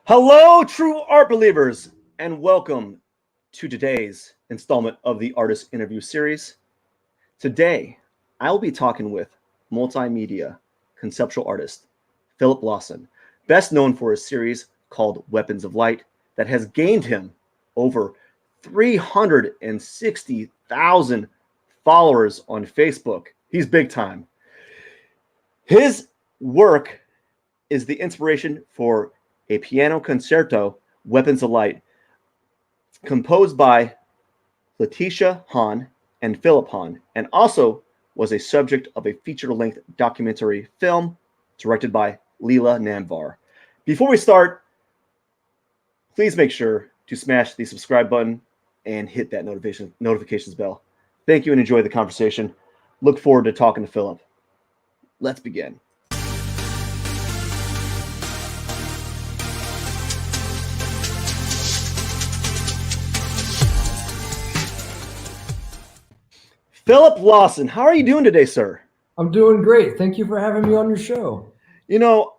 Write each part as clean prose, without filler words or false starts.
Hello, true art believers, and welcome to today's installment of the Artist Interview Series. Today, I'll be talking with multimedia conceptual artist Philip Lawson, best known for a series called Weapons of Light that has gained him over 360,000 followers on Facebook. He's big time. His work is the inspiration for a piano concerto, Weapons of Light, composed by Letitia Hahn and Philip Hahn, and also was a subject of a feature-length documentary film directed by Leela Namvar. Before we start, please make sure to smash the subscribe button and hit that notifications bell. Thank you and enjoy the conversation. Look forward to talking to Philip. Let's begin. Philip Lawson, how are you doing today, sir? I'm doing great. Thank you for having me on your show. You know,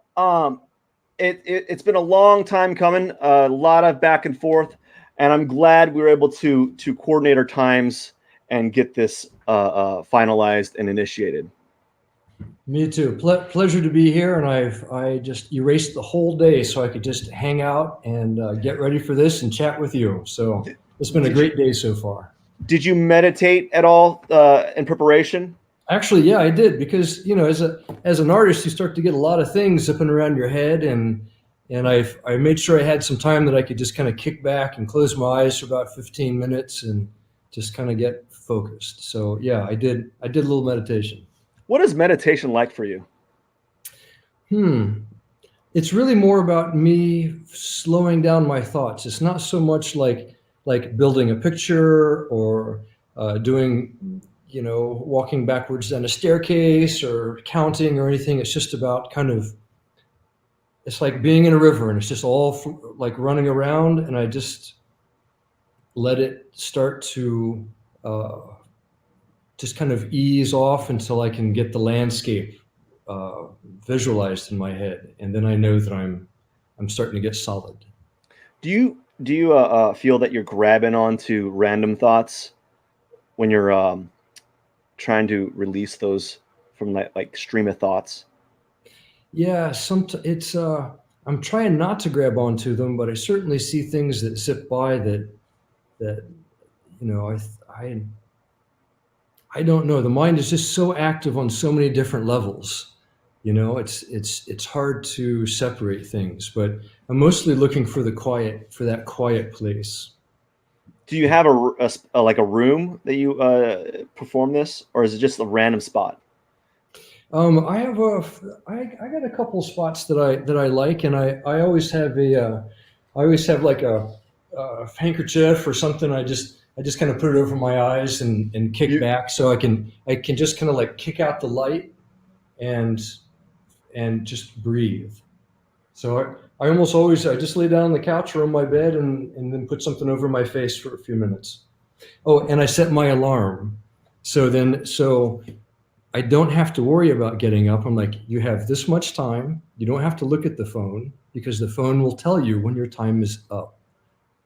it's been a long time coming, a lot of back and forth, and I'm glad we were able to coordinate our times and get this finalized and initiated. Me too. Pleasure to be here, and I just erased the whole day so I could just hang out and get ready for this and chat with you. So it's been a great day so far. Did you meditate at all in preparation? Actually, yeah, I did, because as an artist, you start to get a lot of things zipping around your head, and I made sure I had some time that I could just kind of kick back and close my eyes for about 15 minutes and just kind of get focused. So yeah, I did a little meditation. What is meditation like for you? It's really more about me slowing down my thoughts. It's not so much like building a picture or doing, walking backwards down a staircase or counting or anything. It's just about it's like being in a river, and it's just all like running around, and I just let it start to just kind of ease off until I can get the landscape visualized in my head, and then I know that I'm starting to get solid. Do you feel that you're grabbing onto random thoughts when you're trying to release those from like stream of thoughts? Yeah, I'm trying not to grab onto them, but I certainly see things that zip by that I don't know. The mind is just so active on so many different levels. It's hard to separate things, but I'm mostly looking for that quiet place. Do you have a room that you perform this, or is it just a random spot? I got a couple spots that I like, and I always have like a handkerchief or something. I just kind of put it over my eyes and kick back, so I can just kind of like kick out the light and just breathe. So I almost always, I just lay down on the couch or on my bed and then put something over my face for a few minutes. Oh, and I set my alarm. So I don't have to worry about getting up. I'm like, you have this much time. You don't have to look at the phone, because the phone will tell you when your time is up,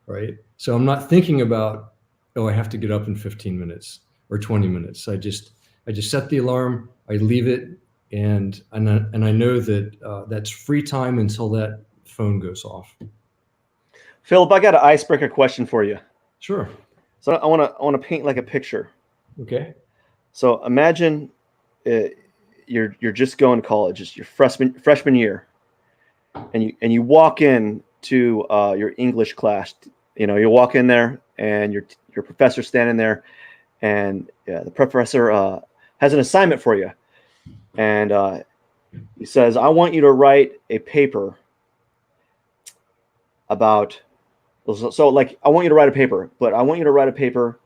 right? So I'm not thinking about, oh, I have to get up in 15 minutes or 20 minutes. I just set the alarm, I leave it, and I know that that's free time until that phone goes off. Philip, I got an icebreaker question for you. Sure. So I want to paint like a picture. Okay. So imagine you're just going to college. It's your freshman year, and you walk in to your English class. You walk in there, and your professor's standing there, and the professor has an assignment for you. And he says, I want you to write a paper about, so like, I want you to write a paper, but I want you to write a paper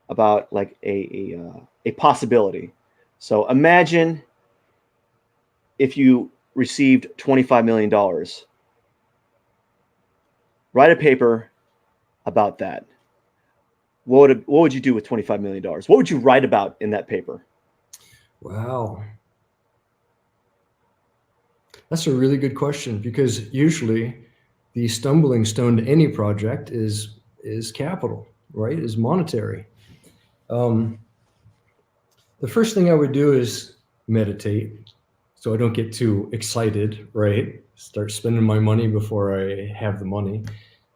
about like a possibility. So imagine if you received $25 million. Write a paper about that. What would you do with $25 million? What would you write about in that paper? Wow. That's a really good question, because usually the stumbling stone to any project is capital, right? Is monetary. The first thing I would do is meditate, so I don't get too excited, right? Start spending my money before I have the money.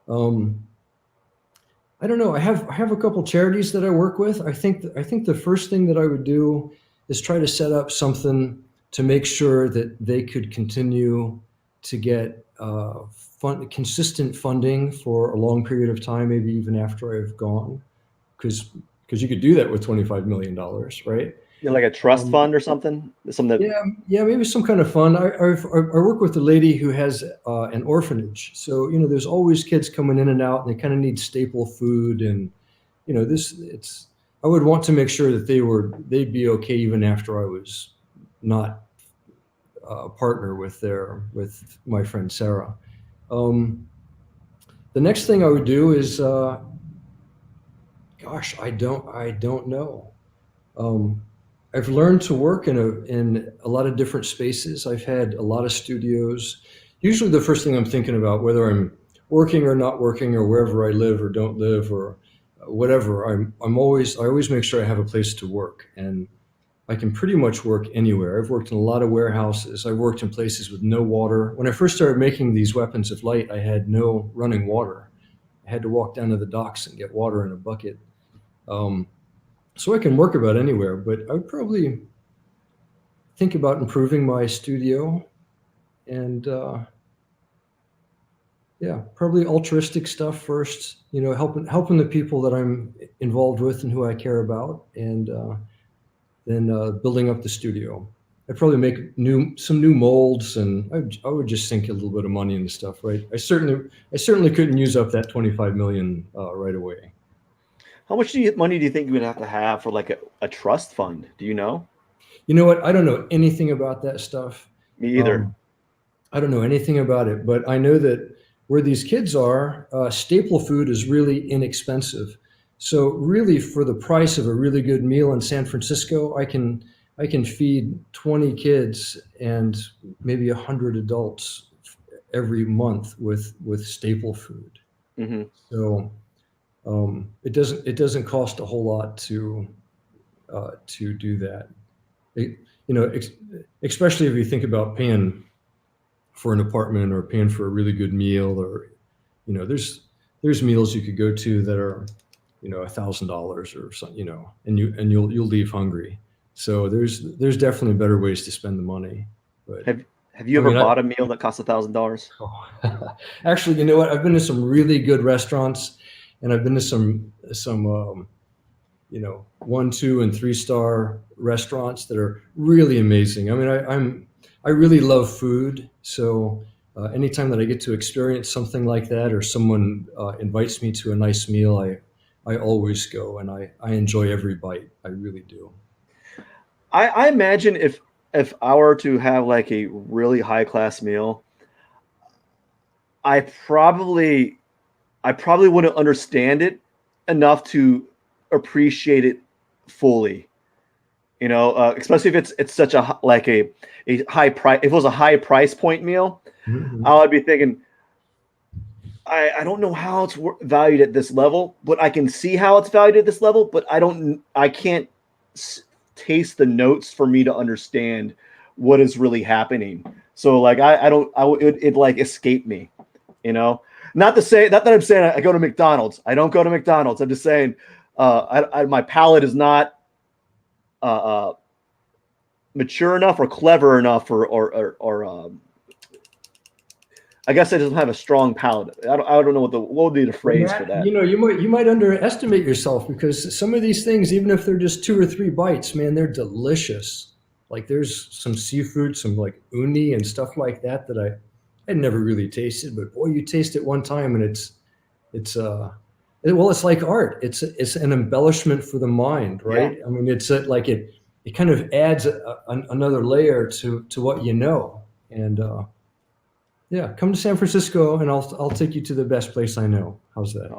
I don't know. I have a couple charities that I work with. I think the first thing that I would do is try to set up something to make sure that they could continue to get consistent funding for a long period of time, maybe even after I've gone, because you could do that with $25 million, right? Like a trust fund or something? Something that... Yeah, maybe some kind of fund. I work with a lady who has an orphanage, so there's always kids coming in and out, and they kind of need staple food, and I would want to make sure that they'd be okay even after I was not a partner with my friend Sarah. The next thing I would do is, gosh, I don't know. I've learned to work in a lot of different spaces. I've had a lot of studios. Usually the first thing I'm thinking about, whether I'm working or not working, or wherever I live or don't live, or whatever, I always make sure I have a place to work, and I can pretty much work anywhere. I've worked in a lot of warehouses. I've worked in places with no water. When I first started making these weapons of light, I had no running water. I had to walk down to the docks and get water in a bucket. So I can work about anywhere, but I would probably think about improving my studio, and probably altruistic stuff first, helping the people that I'm involved with and who I care about, and then building up the studio. I'd probably make some new molds, and I would just sink a little bit of money into stuff, right? I certainly couldn't use up that 25 million right away. How much money do you think you would have to have for like a trust fund? Do you know? You know what? I don't know anything about that stuff. Me either. I don't know anything about it, but I know that where these kids are, staple food is really inexpensive. So really, for the price of a really good meal in San Francisco, I can feed 20 kids and maybe 100 adults every month with staple food. Mm-hmm. So it doesn't cost a whole lot to do that. Especially if you think about paying for an apartment or paying for a really good meal, or there's meals you could go to that are $1,000 or something, and you'll leave hungry. So there's definitely better ways to spend the money. But have you ever bought a meal that costs $1,000? Oh, actually, you know what? I've been to some really good restaurants, and I've been to some 1, 2, and 3-star restaurants that are really amazing. I mean, I really love food, so anytime that I get to experience something like that, or someone invites me to a nice meal, I always go, and I enjoy every bite. I really do. I imagine if I were to have like a really high class meal, I probably wouldn't understand it enough to appreciate it fully. Especially if it's such a high price. If it was a high price point meal, mm-hmm. I would be thinking, I don't know how it's valued at this level, but I can see how it's valued at this level, but I can't taste the notes for me to understand what is really happening. So like it like escape me, Not that I'm saying I go to McDonald's. I don't go to McDonald's. I'm just saying my palate is not mature enough or clever enough or I guess I don't have a strong palate. I don't know what would be the phrase for that. You might underestimate yourself, because some of these things, even if they're just 2 or 3 bites, man, they're delicious. Like there's some seafood, some like uni and stuff like that I'd never really tasted, but boy, you taste it one time and it's like art. It's an embellishment for the mind, right? Yeah. I mean, it kind of adds another layer to what you know. And come to San Francisco, and I'll take you to the best place I know. How's that?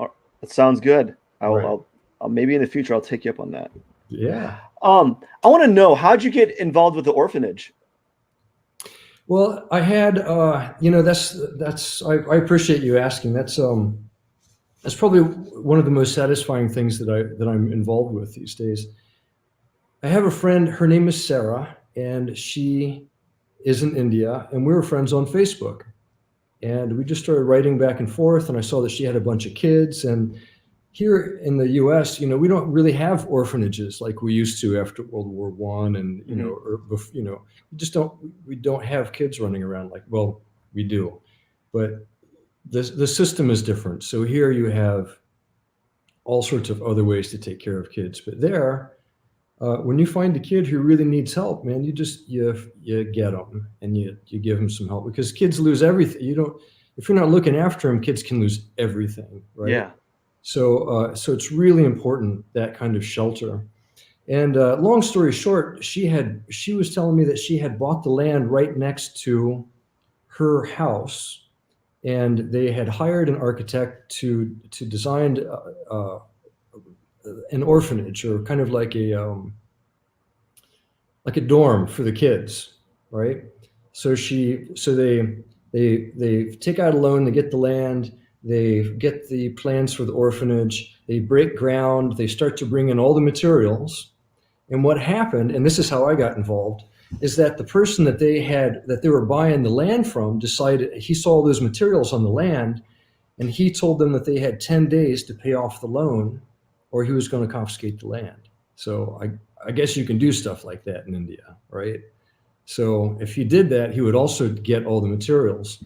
That sounds good. I'll maybe in the future I'll take you up on that. Yeah. I want to know, how'd you get involved with the orphanage? Well, I had, I appreciate you asking. That's probably one of the most satisfying things that I'm involved with these days. I have a friend. Her name is Sarah, and she is in India, and we were friends on Facebook. And we just started writing back and forth. And I saw that she had a bunch of kids. And here in the U.S., we don't really have orphanages like we used to after World War One, and Hmm. we don't have kids running around like, well, we do, but the system is different. So here you have all sorts of other ways to take care of kids, but there, when you find a kid who really needs help, man, you get them and you give them some help, because kids lose everything. You don't If you're not looking after them, kids can lose everything, right? Yeah. So it's really important, that kind of shelter. And long story short, she was telling me that she had bought the land right next to her house, and they had hired an architect to design an orphanage, or kind of like a dorm for the kids, right? So they take out a loan, they get the land, they get the plans for the orphanage, they break ground, they start to bring in all the materials. And what happened, and this is how I got involved, is that the person that they were buying the land from decided, he saw all those materials on the land, and he told them that they had 10 days to pay off the loan, or he was going to confiscate the land. So I guess you can do stuff like that in India, right? So if he did that, he would also get all the materials.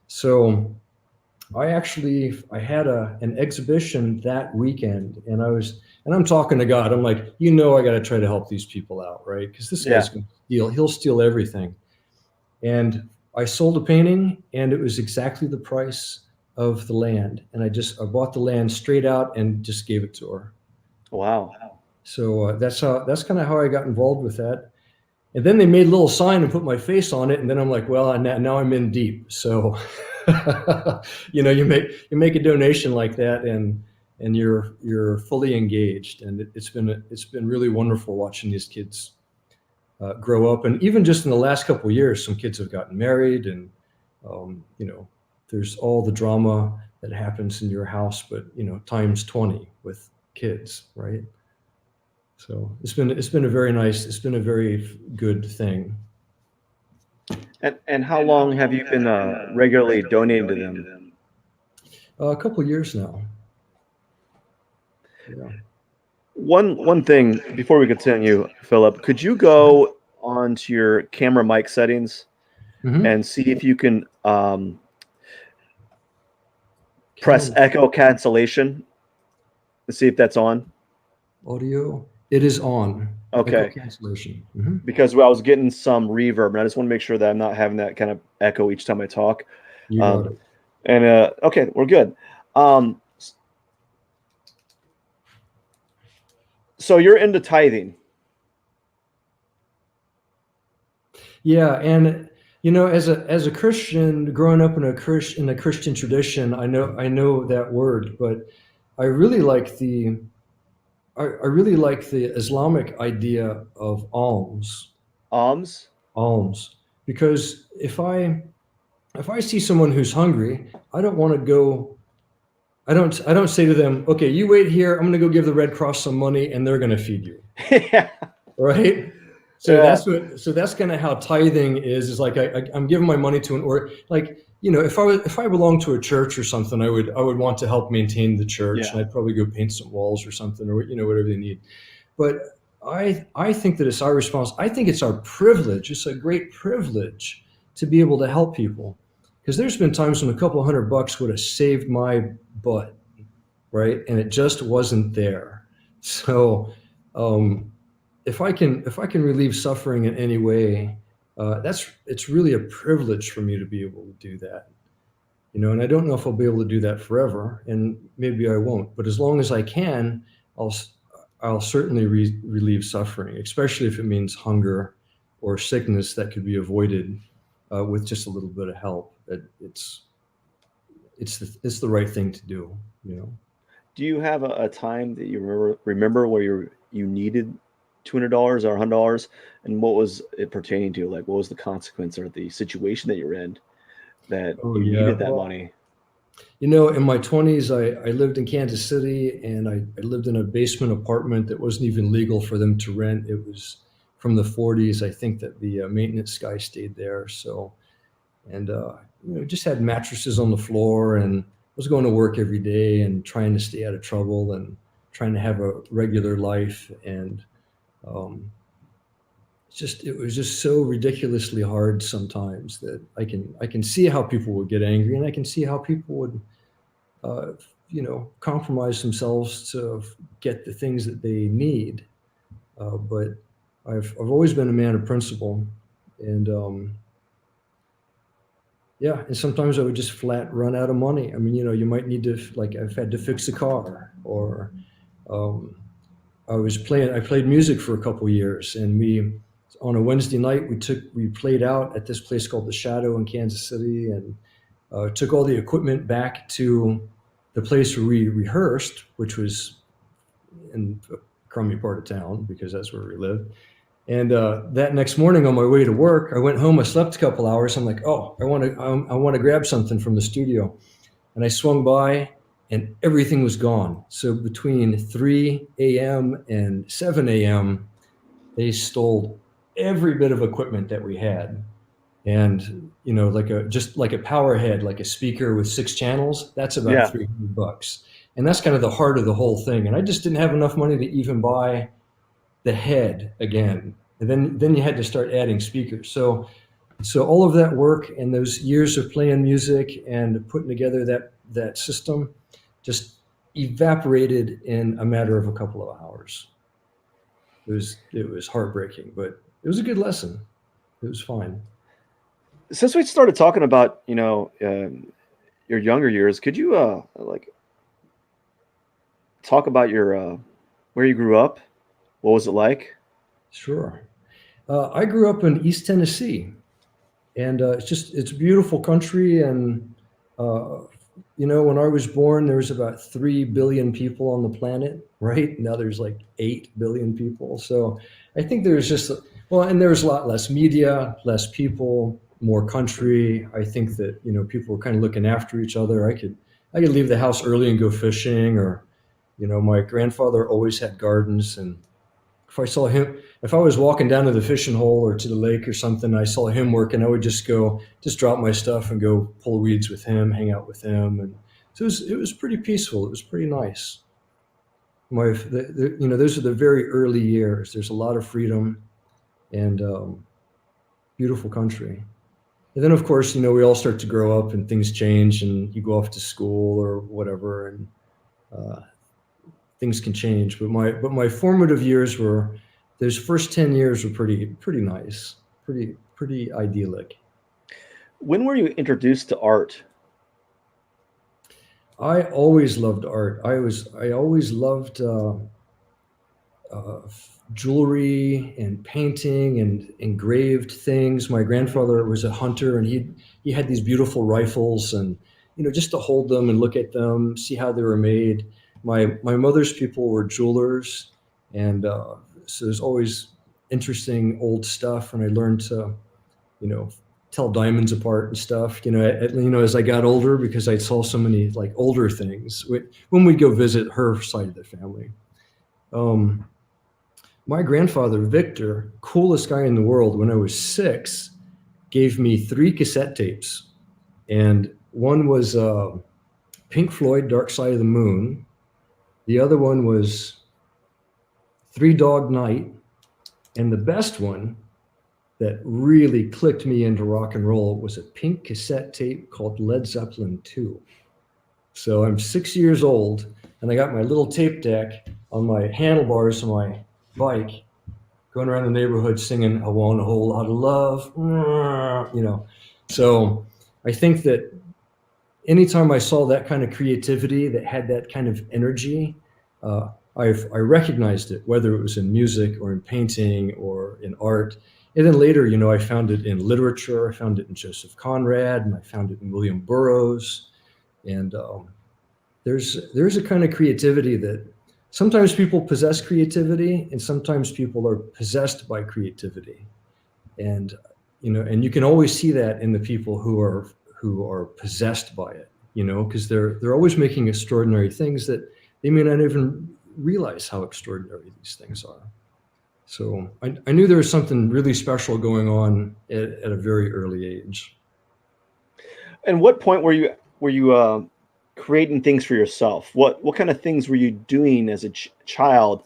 So I had an exhibition that weekend, and I'm talking to God. I'm like, I got to try to help these people out, right? Because this guy's Yeah. going to he'll steal everything. And I sold a painting, and it was exactly the price of the land. And I bought the land straight out and just gave it to her. Wow. So that's kind of how I got involved with that. And then they made a little sign and put my face on it, and then I'm like, well, now I'm in deep. So, you make a donation like that, and you're fully engaged, and it's been really wonderful watching these kids grow up, and even just in the last couple of years, some kids have gotten married, and um, you know, there's all the drama that happens in your house, but times 20 with kids, right? So it's been a very good thing. And how long have you been regularly donating to them? A couple of years now. Yeah. One thing before we continue, Philip, could you go onto your camera mic settings Hmm. and see if you can press Camera echo cancellation and see if that's on? audio. It is on. Echo Okay, cancellation. Hmm. because I was getting some reverb, and I just want to make sure that I'm not having that kind of echo each time I talk. You got Um, it. and okay, we're good. Um, so you're into tithing. Yeah, and as a Christian, growing up in a Christian tradition, I know that word, but I really like the I really like the Islamic idea of alms, Alms? alms, because if I see someone who's hungry, I don't want to go. I don't say to them, okay, you wait here. I'm going to go give the Red Cross some money, and they're going to feed you, Yeah. right? So Yeah. that's kind of how tithing is like I'm giving my money to or like if I belong to a church or something, I would want to help maintain the church, Yeah. and I'd probably go paint some walls or something, or whatever they need. But I think that it's our response. I think it's our privilege. It's a great privilege to be able to help people, because there's been times when a couple of $100 would have saved my butt, right? And it just wasn't there. So um, if I can relieve suffering in any way, it's really a privilege for me to be able to do that. And I don't know if I'll be able to do that forever, and maybe I won't. But as long as I can, I'll I'll certainly relieve suffering, especially if it means hunger or sickness that could be avoided with just a little bit of help. It's the right thing to do. You know. Do you have a time that you remember where you needed $200 or $100, and what was it pertaining to? Like, what was the consequence or the situation that you're in that Oh you yeah. needed that Well, money? in my 20s, I lived in Kansas City, and I lived in a basement apartment that wasn't even legal for them to rent. It was from the 40s. I think that the maintenance guy stayed there. So, and just had mattresses on the floor, and was going to work every day and trying to stay out of trouble and trying to have a regular life. And um, it was just so ridiculously hard sometimes that I can see how people would get angry, and I can see how people would uh, compromise themselves to get the things that they need. But I've always been a man of principle, and yeah, and sometimes I would just flat run out of money. I mean, you might need to, like, I've had to fix a car, or um, I played music for a couple years, and on a Wednesday night, we played out at this place called The Shadow in Kansas City, and took all the equipment back to the place where we rehearsed, which was in a crummy part of town because that's where we lived. And that next morning on my way to work, I went home. I slept a couple hours. I'm like, oh, I want to grab something from the studio, and I swung by, and everything was gone. So between 3 a.m. and 7 a.m., they stole every bit of equipment that we had. And just like a power head, like a speaker with 6 channels, that's about Yeah. $300. And that's kind of the heart of the whole thing. And I just didn't have enough money to even buy the head again. And then you had to start adding speakers. So all of that work and those years of playing music and putting together that system just evaporated in a matter of a couple of hours. It was heartbreaking, but it was a good lesson. It was fine. Since we started talking about, your younger years, could you like talk about your where you grew up? What was it like? Sure. I grew up in East Tennessee, and it's a beautiful country. And uh, when I was born, there was about 3 billion people on the planet. Right now, there's like 8 billion people. So I think there's just well, and there's a lot less media, less people, more country. I think that people were kind of looking after each other. I could leave the house early and go fishing, or my grandfather always had gardens, and if I was walking down to the fishing hole or to the lake or something, I saw him working, I would just drop my stuff and go pull weeds with him, hang out with him. And so it was pretty peaceful. It was pretty nice. Those are the very early years. There's a lot of freedom, and beautiful country. And then, of course, we all start to grow up and things change, and you go off to school or whatever, and uh, things can change. But my formative years were those first 10 years were pretty nice, pretty idyllic. When were you introduced to art? I always loved art. I always loved uh, jewelry and painting and engraved things. My grandfather was a hunter, and he had these beautiful rifles, and just to hold them and look at them, see how they were made. My mother's people were jewelers, and so there's always interesting old stuff, and I learned to you know tell diamonds apart and stuff. As I got older, because I saw so many like older things when we go visit her side of the family. Um, my grandfather, Victor, coolest guy in the world, when I was 6, gave me 3 cassette tapes. And one was Pink Floyd, Dark Side of the Moon. The other one was Three Dog Night. And the best one that really clicked me into rock and roll was a pink cassette tape called Led Zeppelin 2. So I'm 6 years old, and I got my little tape deck on my handlebars of my bike, going around the neighborhood singing "I Want a Whole Lot of Love." So I think that anytime I saw that kind of creativity that had that kind of energy, uh, I recognized it, whether it was in music or in painting or in art. And then later, I found it in literature. I found it in Joseph Conrad, and I found it in William Burroughs. And there's a kind of creativity that sometimes people possess creativity, and sometimes people are possessed by creativity. And and you can always see that in the people who are possessed by it, because they're always making extraordinary things that they may not even realize how extraordinary these things are. So I knew there was something really special going on at a very early age. And what point were you creating things for yourself? What kind of things were you doing as a child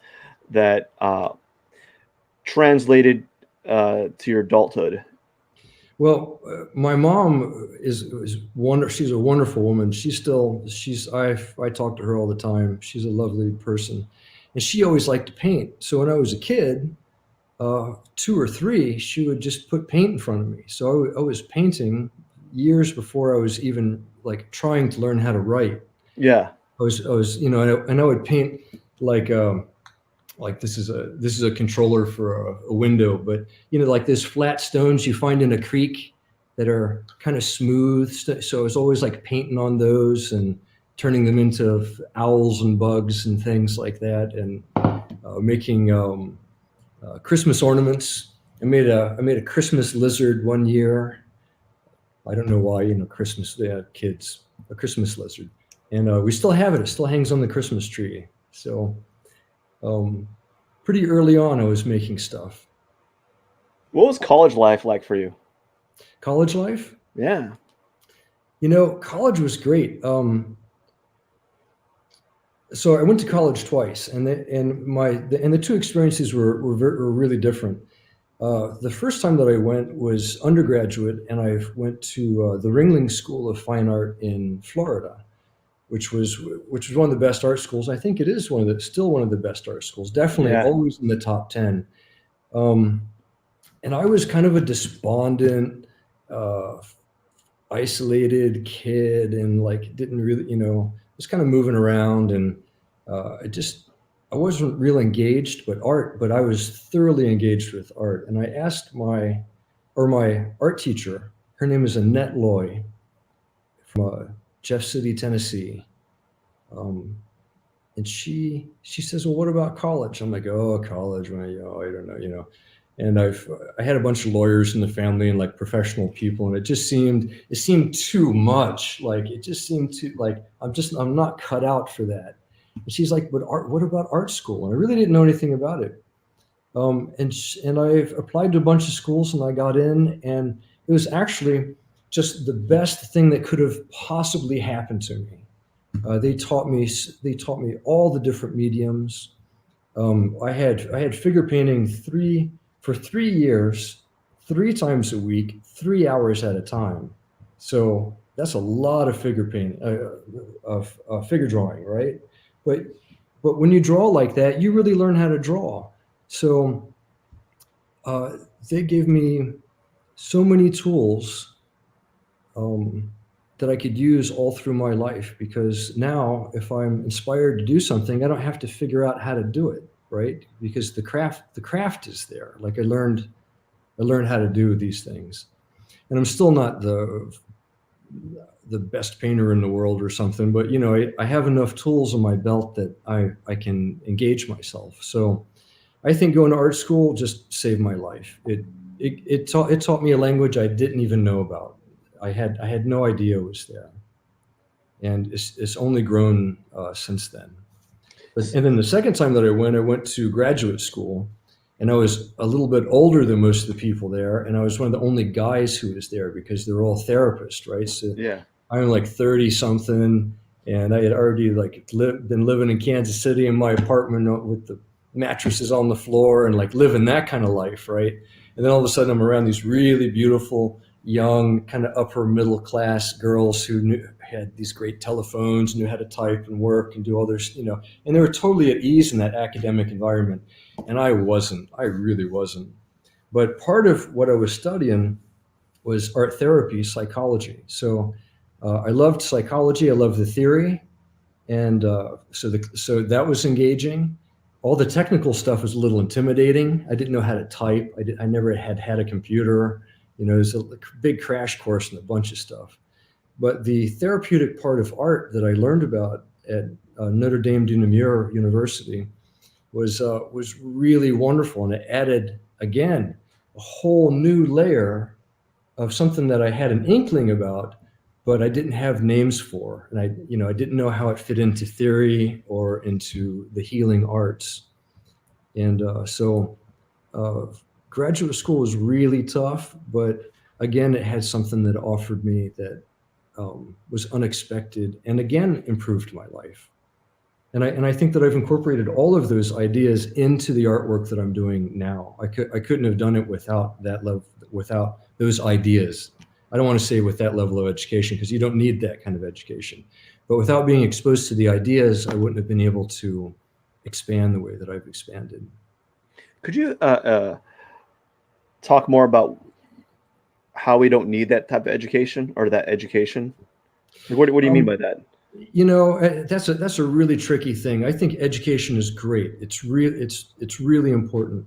that translated to your adulthood? Well, my mom is wonder. She's a wonderful woman. I talk to her all the time. She's a lovely person, and she always liked to paint. So when I was a kid, 2 or 3, she would just put paint in front of me. So I was painting years before I was even like trying to learn how to write. Yeah. I was, and I would paint like this is a controller for a window, but like these flat stones you find in a creek that are kind of smooth. So I was always like painting on those and turning them into owls and bugs and things like that, and making Christmas ornaments. I made a Christmas lizard one year. I don't know why, Christmas, they had kids, a Christmas lizard. And we still have it. It still hangs on the Christmas tree. So pretty early on, I was making stuff. What was college life like for you? College life? Yeah. College was great. So I went to college twice, and the two experiences were really different. The first time that I went was undergraduate, and I went to the Ringling School of Fine Art in Florida, which was one of the best art schools. I think it is still one of the best art schools. Definitely, Yeah. always in the top 10. And I was kind of a despondent, isolated kid, and like didn't really, was kind of moving around, and I wasn't real engaged, but I was thoroughly engaged with art. And I asked my art teacher, her name is Annette Loy from Jeff City, Tennessee. And she says, well, what about college? I'm like, oh, college, well, I don't know. And I had a bunch of lawyers in the family and like professional people, and it seemed too much. Like it just seemed too like I'm not cut out for that. And she's like, but what about art school? And I really didn't know anything about it. And I applied to a bunch of schools, and I got in, and it was actually just the best thing that could have possibly happened to me. They taught me all the different mediums. I had figure painting for 3 years, 3 times a week, 3 hours at a time. So that's a lot of figure painting, of figure drawing, right? But when you draw like that, you really learn how to draw. So they gave me so many tools that I could use all through my life, because now if I'm inspired to do something, I don't have to figure out how to do it, right? Because the craft is there. Like I learned how to do these things, and I'm still not the best painter in the world or something, but I have enough tools on my belt that I can engage myself. So I think going to art school just saved my life. It taught me a language I didn't even know about. I had no idea it was there, and it's only grown since then. And then the second time that I went to graduate school, and I was a little bit older than most of the people there, and I was one of the only guys who was there because they're all therapists, right? So Yeah. I'm like 30 something, and I had already been living in Kansas City in my apartment with the mattresses on the floor and like living that kind of life, right? And then all of a sudden I'm around these really beautiful, young, kind of upper middle class girls who had these great telephones, knew how to type and work and do all their, and they were totally at ease in that academic environment. And I really wasn't. But part of what I was studying was art therapy, psychology. So I loved psychology. I loved the theory. And so that was engaging. All the technical stuff was a little intimidating. I didn't know how to type. I never had a computer. It was a big crash course in a bunch of stuff. But the therapeutic part of art that I learned about at Notre Dame de Namur University was really wonderful, and it added again a whole new layer of something that I had an inkling about, but I didn't have names for, and I didn't know how it fit into theory or into the healing arts, and uh, graduate school was really tough, but again, it had something that offered me that was unexpected, and again improved my life. And I think that I've incorporated all of those ideas into the artwork that I'm doing now. I couldn't have done it without that level, without those ideas. I don't want to say with that level of education, because you don't need that kind of education. But without being exposed to the ideas, I wouldn't have been able to expand the way that I've expanded. Could you talk more about how we don't need that type of education or that education? What do you mean Um, by that? that's a really tricky thing. I think education is great. It's really important,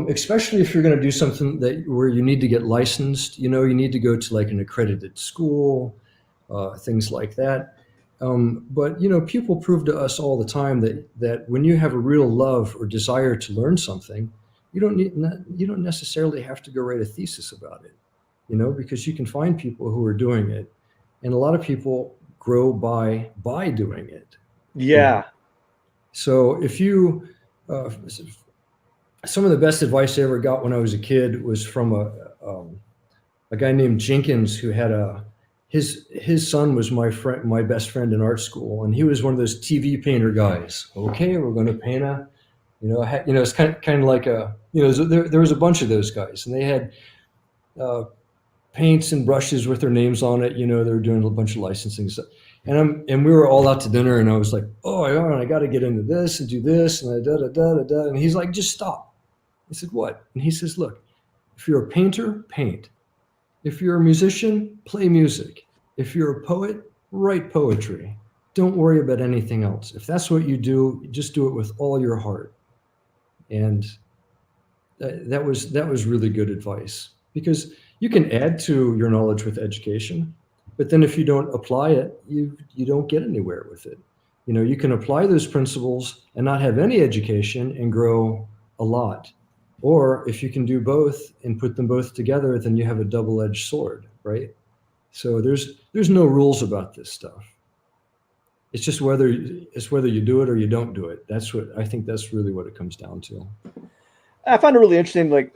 especially if you're going to do something that where you need to get licensed. You need to go to like an accredited school, things like that. But people prove to us all the time that when you have a real love or desire to learn something, you don't necessarily have to go write a thesis about it. Because you can find people who are doing it, and a lot of people grow by doing it. you know Yeah. so if you uh, some of the best advice I ever got when I was a kid was from a guy named Jenkins, who had his son was my best friend in art school, and he was one of those TV painter guys. Okay, we're going to paint it's kind of like there was a bunch of those guys, and they had uh, paints and brushes with their names on it. They were doing a bunch of licensing stuff. And we were all out to dinner, and I was like, oh, I got to get into this and do this, and da da da da da. And he's like, just stop. I said, what? And he says, look, if you're a painter, paint. If you're a musician, play music. If you're a poet, write poetry. Don't worry about anything else. If that's what you do, just do it with all your heart. And that was really good advice, because you can add to your knowledge with education, but then if you don't apply it, you don't get anywhere with it. You can apply those principles and not have any education and grow a lot. Or if you can do both and put them both together, then you have a double-edged sword, right? So there's no rules about this stuff. It's just whether you do it or you don't do it. I think that's really what it comes down to. I find it really interesting, like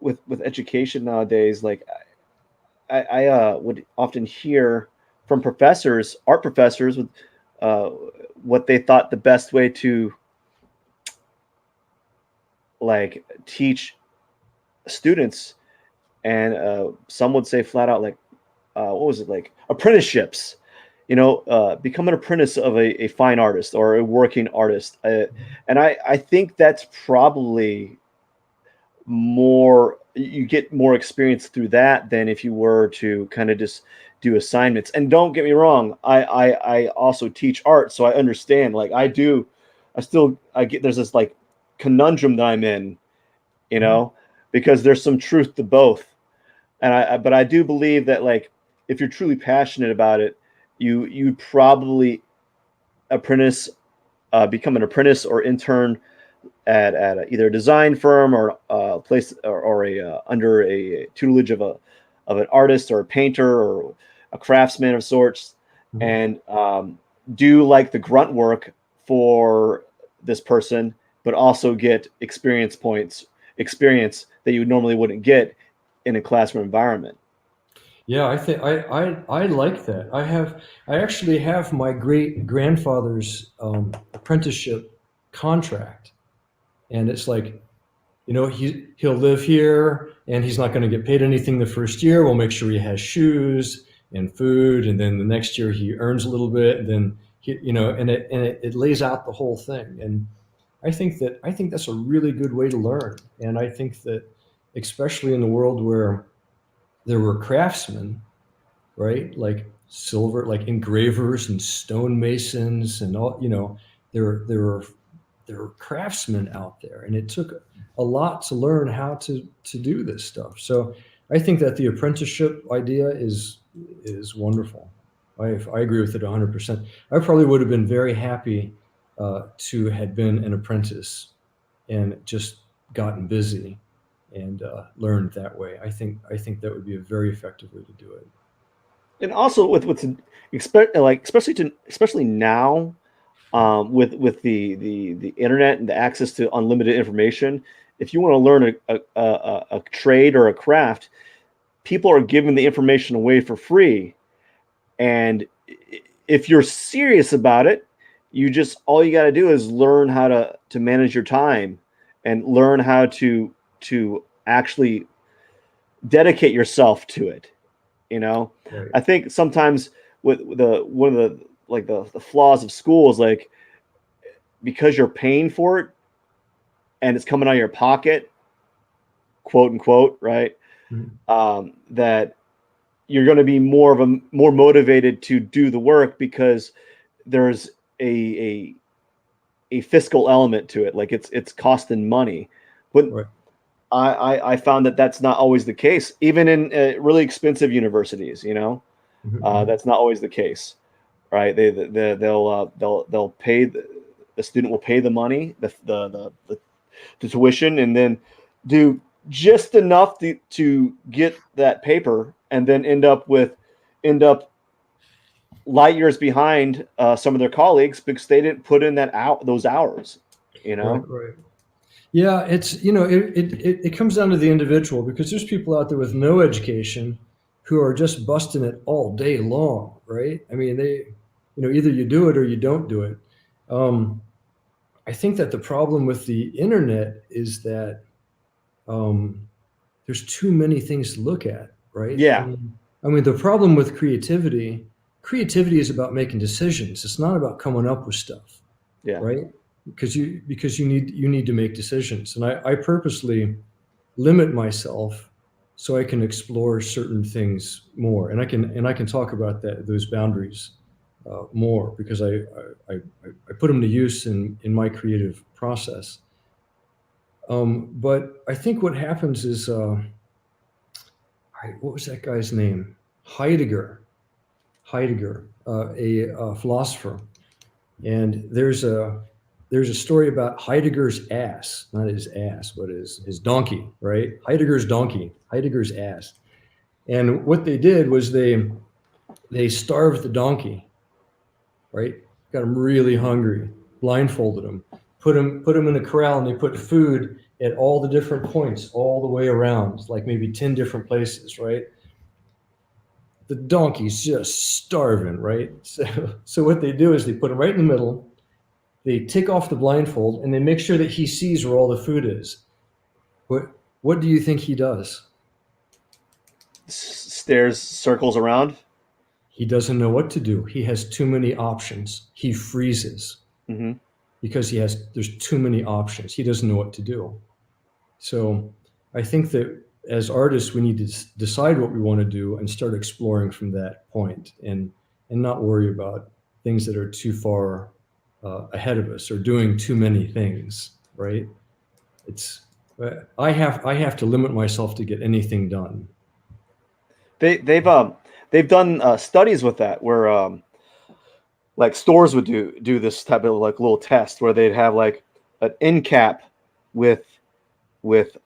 with education nowadays. Like I would often hear from professors, art professors, with uh, what they thought the best way to like teach students, and some would say flat out like, what was it, like apprenticeships? Become an apprentice of a fine artist or a working artist, and I think that's probably more, you get more experience through that than if you were to kind of just do assignments. And don't get me wrong, I also teach art, so I understand. Like I get, there's this like conundrum that I'm in, you Mhm. know, because there's some truth to both. And but I do believe that, like, if you're truly passionate about it, you'd probably apprentice, become an apprentice or intern at either a design firm or a place, or a under a tutelage of an artist or a painter or a craftsman of sorts, Mhm. and do like the grunt work for this person, but also get experience that you normally wouldn't get in a classroom environment. Yeah, I think I like that. I actually have my great grandfather's apprenticeship contract, and it's like, he'll live here, and he's not going to get paid anything the first year. We'll make sure he has shoes and food, and then the next year he earns a little bit, and then it lays out the whole thing. And I think that's a really good way to learn. And I think that, especially in the world where there were craftsmen, right? Like silver, like engravers and stonemasons and all, there were craftsmen out there, and it took a lot to learn how to do this stuff. So I think that the apprenticeship idea is wonderful. I agree with it 100%. I probably would have been very happy to had been an apprentice and just gotten busy and learned that way. I think that would be a very effective way to do it. And also with especially now, with the internet and the access to unlimited information, if you want to learn a trade or a craft, people are giving the information away for free. And if you're serious about it, all you got to do is learn how to manage your time and learn how to actually dedicate yourself to it. You know, Right. I think sometimes with the one of the like the flaws of school is like, because you're paying for it and it's coming out of your pocket, quote unquote, right? Mhm. That you're going to be more motivated to do the work because there's a a fiscal element to it, like it's costing money. But Right. I found that that's not always the case, even in really expensive universities. Mhm. That's not always the case, right? They'll pay the student will pay the money, the tuition, and then do just enough to get that paper, and then end up light years behind some of their colleagues because they didn't put in those hours. You Right. know, Right. Yeah, it comes down to the individual because there's people out there with no education who are just busting it all day long, right? I mean, either you do it or you don't do it. Um, I think that the problem with the internet is that um, there's too many things to look at, right? yeah, I mean, the problem with creativity is about making decisions. It's not about coming up with stuff, yeah. right? Because you need to make decisions, and I purposely limit myself so I can explore certain things more, and I can talk about those boundaries more because I put them to use in my creative process. But I think what happens is, what was that guy's name? Heidegger. Heidegger, a philosopher, and there's a story about Heidegger's ass, not his ass, but his donkey, right? Heidegger's donkey, Heidegger's ass. And what they did was they starved the donkey, right? Got him really hungry, blindfolded him, put him in a corral, and they put food at all the different points, all the way around, like maybe 10 different places, right? The donkey's just starving, right? So what they do is they put him right in the middle. They take off the blindfold and they make sure that he sees where all the food is. What do you think he does? Stairs circles around. He doesn't know what to do. He has too many options. He freezes Hmm. because there's too many options. He doesn't know what to do. So I think that as artists, we need to decide what we want to do and start exploring from that point, and not worry about things that are too far ahead of us or doing too many things. Right? It's I have to limit myself to get anything done. They've done studies with that where like stores would do this type of like little test where they'd have like an end cap with with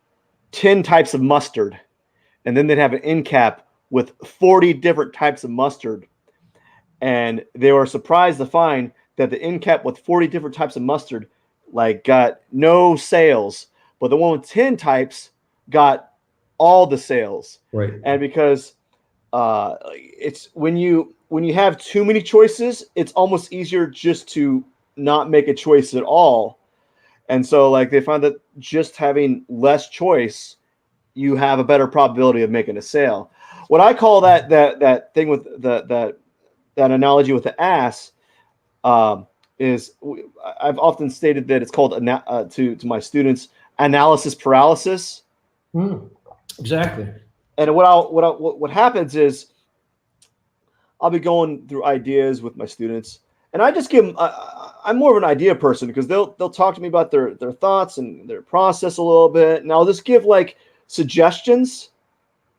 10 types of mustard, and then they'd have an end cap with 40 different types of mustard. And they were surprised to find that the end cap with 40 different types of mustard like got no sales, but the one with 10 types got all the sales. Right. And because it's when you have too many choices, it's almost easier just to not make a choice at all. And so like they found that just having less choice, you have a better probability of making a sale. What I call that thing with that analogy with the ass, is I've often stated that it's called to my students analysis paralysis. Hmm. Exactly. And what happens is I'll be going through ideas with my students, and I just give them. I'm more of an idea person because they'll talk to me about their thoughts and their process a little bit, and I'll just give like suggestions,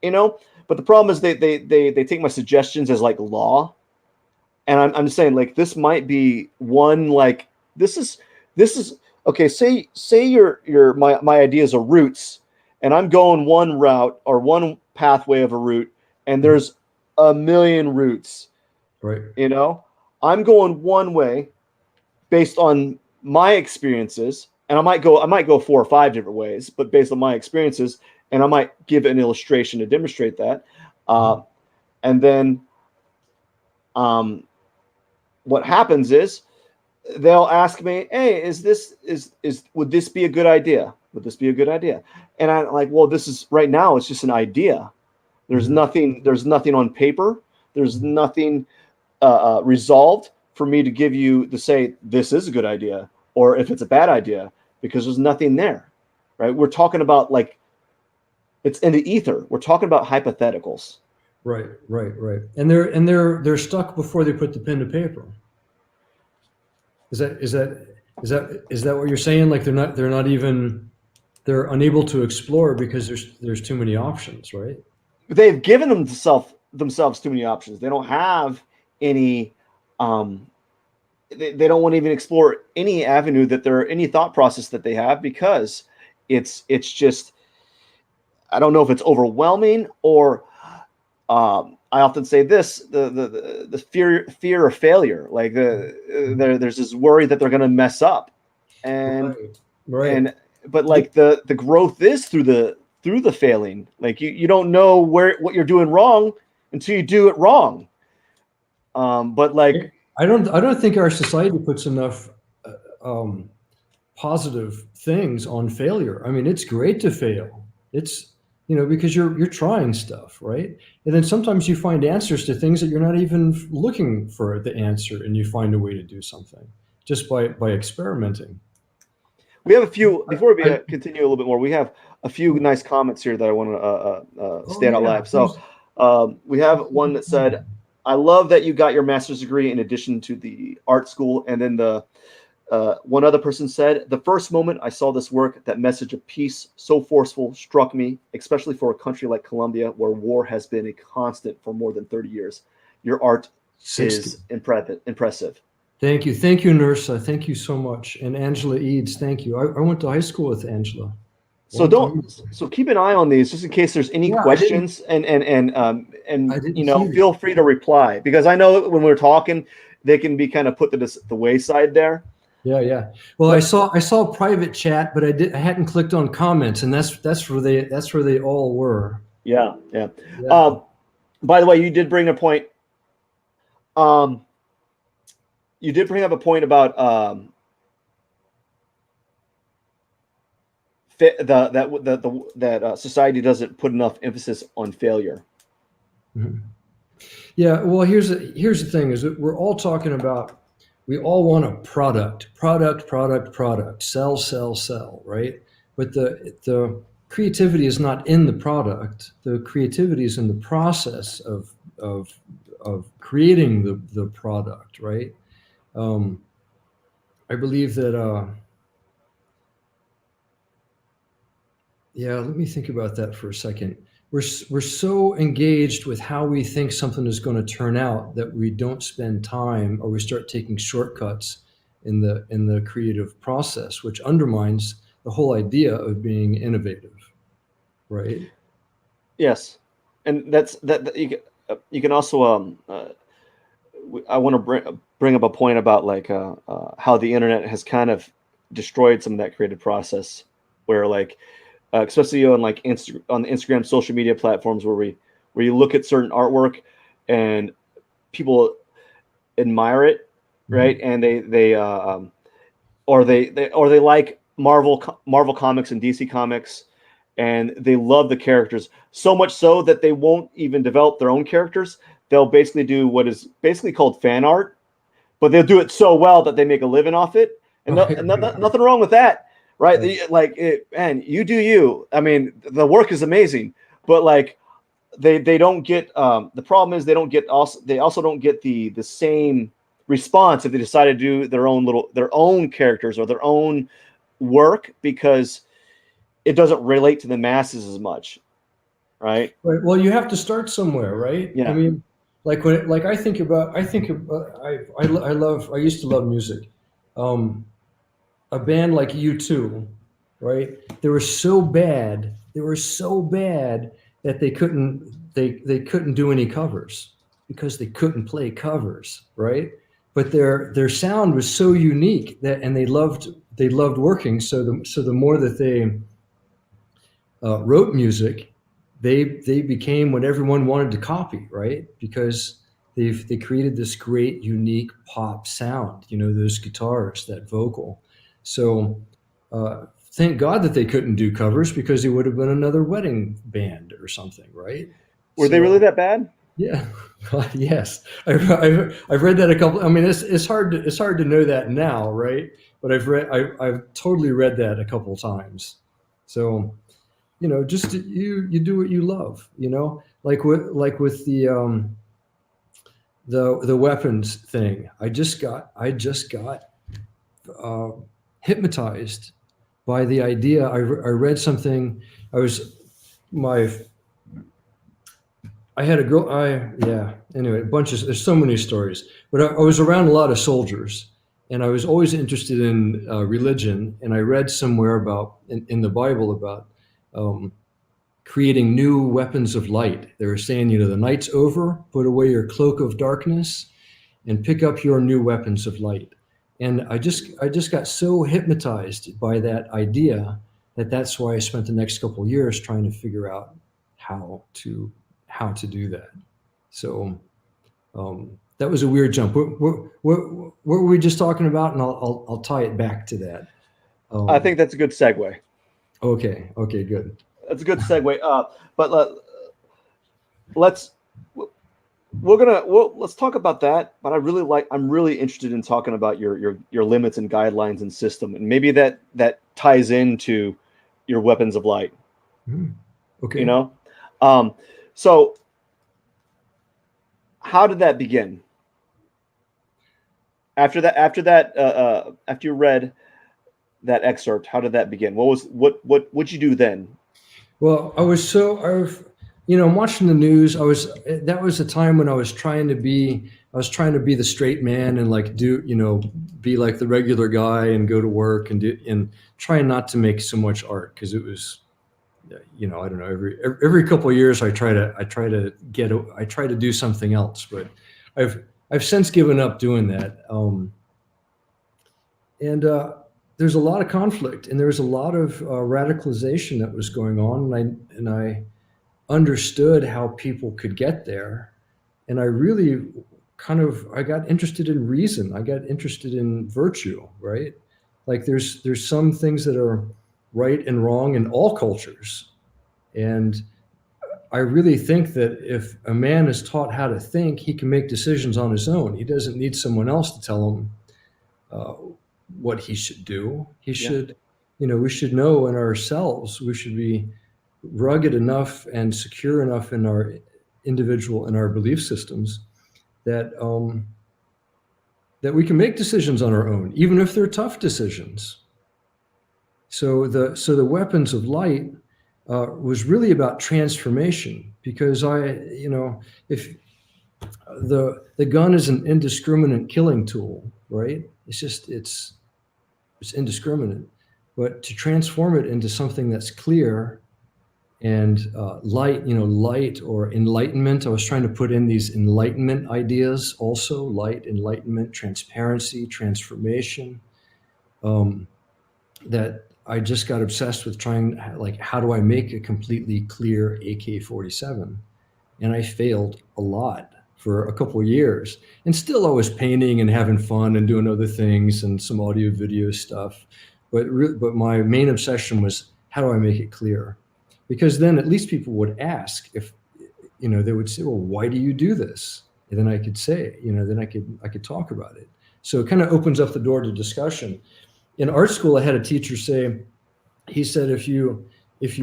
you know. But the problem is they take my suggestions as like law, And I'm saying like this might be one like this is okay. Say your my ideas are roots, and I'm going one route or one pathway of a route, and there's a million routes. Right. You know, I'm going one way based on my experiences, and I might go 4 or 5 different ways, but based on my experiences, and I might give an illustration to demonstrate that, and then what happens is they'll ask me, "Hey, is would this be a good idea? Would this be a good idea?" And I'm like, "Well, this is right now. It's just an idea. There's nothing. There's nothing on paper. There's nothing resolved for me to give you to say this is a good idea or if it's a bad idea because there's nothing there, right? We're talking about like it's in the ether. We're talking about hypotheticals." Right, right, right. And they're stuck before they put the pen to paper. Is that what you're saying? Like they're unable to explore because there's too many options, right? They've given themselves too many options. They don't have any. Um, they don't want to even explore any avenue that they're any thought process that they have because it's just I don't know if it's overwhelming or I often say this the fear of failure like there's this worry that they're going to mess up and Right, right. and but like the growth is through the failing like you don't know what you're doing wrong until you do it wrong but like I don't think our society puts enough positive things on failure. I mean, it's great to fail. It's because you're trying stuff, right? And then sometimes you find answers to things that you're not even looking for the answer, and you find a way to do something just by experimenting. we have a few before we I, continue a little bit more. We have a few nice comments here that I want to oh state out yeah, live. So we have one that said, "I love that you got your master's degree in addition to the art school." And then the one other person said, "The first moment I saw this work, that message of peace, so forceful, struck me, especially for a country like Colombia, where war has been a constant for more than 30 years. Your art 60. is impressive." Thank you, Nursa. Thank you so much. And Angela Eads, thank you. I went to high school with Angela. So Long time ago. so keep an eye on these just in case there's any Yeah, questions I and didn't see it. feel free to reply because I know when we're talking they can be kind of put to the wayside there. Yeah, yeah. Well, I But saw private chat, but I hadn't clicked on comments, and that's where they all were. yeah, yeah. Yeah. Uh, by the way, you did bring a point. Um, you did bring up a point about that society doesn't put enough emphasis on failure. Mhm. Yeah. Well, here's the thing: is that we're all talking about. We all want a product, sell, sell, sell, right? But the creativity is not in the product. The creativity is in the process of of creating the product, right? Um, I believe that. Yeah, let me think about that for a second. We're so engaged with how we think something is going to turn out that we don't spend time, or we start taking shortcuts in the creative process, which undermines the whole idea of being innovative, right? Yes, and that you can also I want to bring up a point about like how the internet has kind of destroyed some of that creative process, where like especially on like on the Instagram social media platforms where you look at certain artwork and people admire it, right? Mhm. And they like Marvel comics and DC comics, and they love the characters so much so that they won't even develop their own characters. They'll basically do what is basically called fan art, but they'll do it so well that they make a living off it. And Right, nothing wrong with that, right? right, Like, man, you do you. I mean, the work is amazing, but like, they don't get. The problem is they also don't get the same response if they decide to do their own characters or their own work because it doesn't relate to the masses as much, right? right. Well, you have to start somewhere, right? I Yeah. mean, like I used to love music. Um, a band like U2, right? They were so bad that they couldn't do any covers because they couldn't play covers, right? But their sound was so unique that and they loved working. So the more that they wrote music, they became what everyone wanted to copy, right? Because they created this great unique pop sound. You know, those guitars, that vocal. So thank God that they couldn't do covers because it would have been another wedding band or something, right? Were they really So that bad? yeah, yes, I've read that a couple. I mean, it's hard to know that now, right? But I've totally read that a couple times. So you know, just you do what you love, you know, like with the weapons thing. I just got uh, hypnotized by the idea. I read something. I was my I had a girl. Yeah. Anyway, a bunch of there's so many stories, but I was around a lot of soldiers, and I was always interested in religion. And I read somewhere about in the Bible about um, creating new weapons of light. They were saying, you know, the night's over, put away your cloak of darkness, and pick up your new weapons of light. And I just got so hypnotized by that idea that that's why I spent the next couple of years trying to figure out how to how to do that. So that was a weird jump. What were we just talking about? And I'll tie it back to that. I Um, think that's a good segue. okay, okay, good. That's a good segue. But let's let's talk about that. But I'm really interested in talking about your limits and guidelines and system, and maybe that ties into your weapons of light. Hmm, You okay. know, um, so how did that begin? After you read that excerpt, how did that begin? What'd you do then? Well, you know, I'm watching the news. That was a time when I was trying to be the straight man and like do, you know, be like the regular guy and go to work and trying not to make so much art because it was, you know, I don't know, every couple of years I try to do something else, but I've since given up doing that. And there's a lot of conflict and there's a lot of radicalization that was going on, and I understood how people could get there, and I really I got interested in reason. I got interested in virtue, right? Like there's some things that are right and wrong in all cultures, and I really think that if a man is taught how to think, he can make decisions on his own. He doesn't need someone else to tell him uh, what he should do. He Yeah. should, you know, we should know in ourselves. We should be rugged enough and secure enough in our in our belief systems that that we can make decisions on our own, even if they're tough decisions. So the weapons of light was really about transformation because you know, if the gun is an indiscriminate killing tool, right? It's indiscriminate, but to transform it into something that's clear and light, you know, light or enlightenment. I was trying to put in these enlightenment ideas also: light, enlightenment, transparency, transformation. Um, that I just got obsessed with trying, like, how do I make a completely clear AK-47? And I failed a lot for a couple of years. And still, I was painting and having fun and doing other things and some audio video stuff. But my main obsession was how do I make it clear? Because then at least people would ask if, you know, they would say, well, why do you do this? And then I could say, you know, then I could talk about it. So it kind of opens up the door to discussion. In art school, I had a teacher say, he said, if you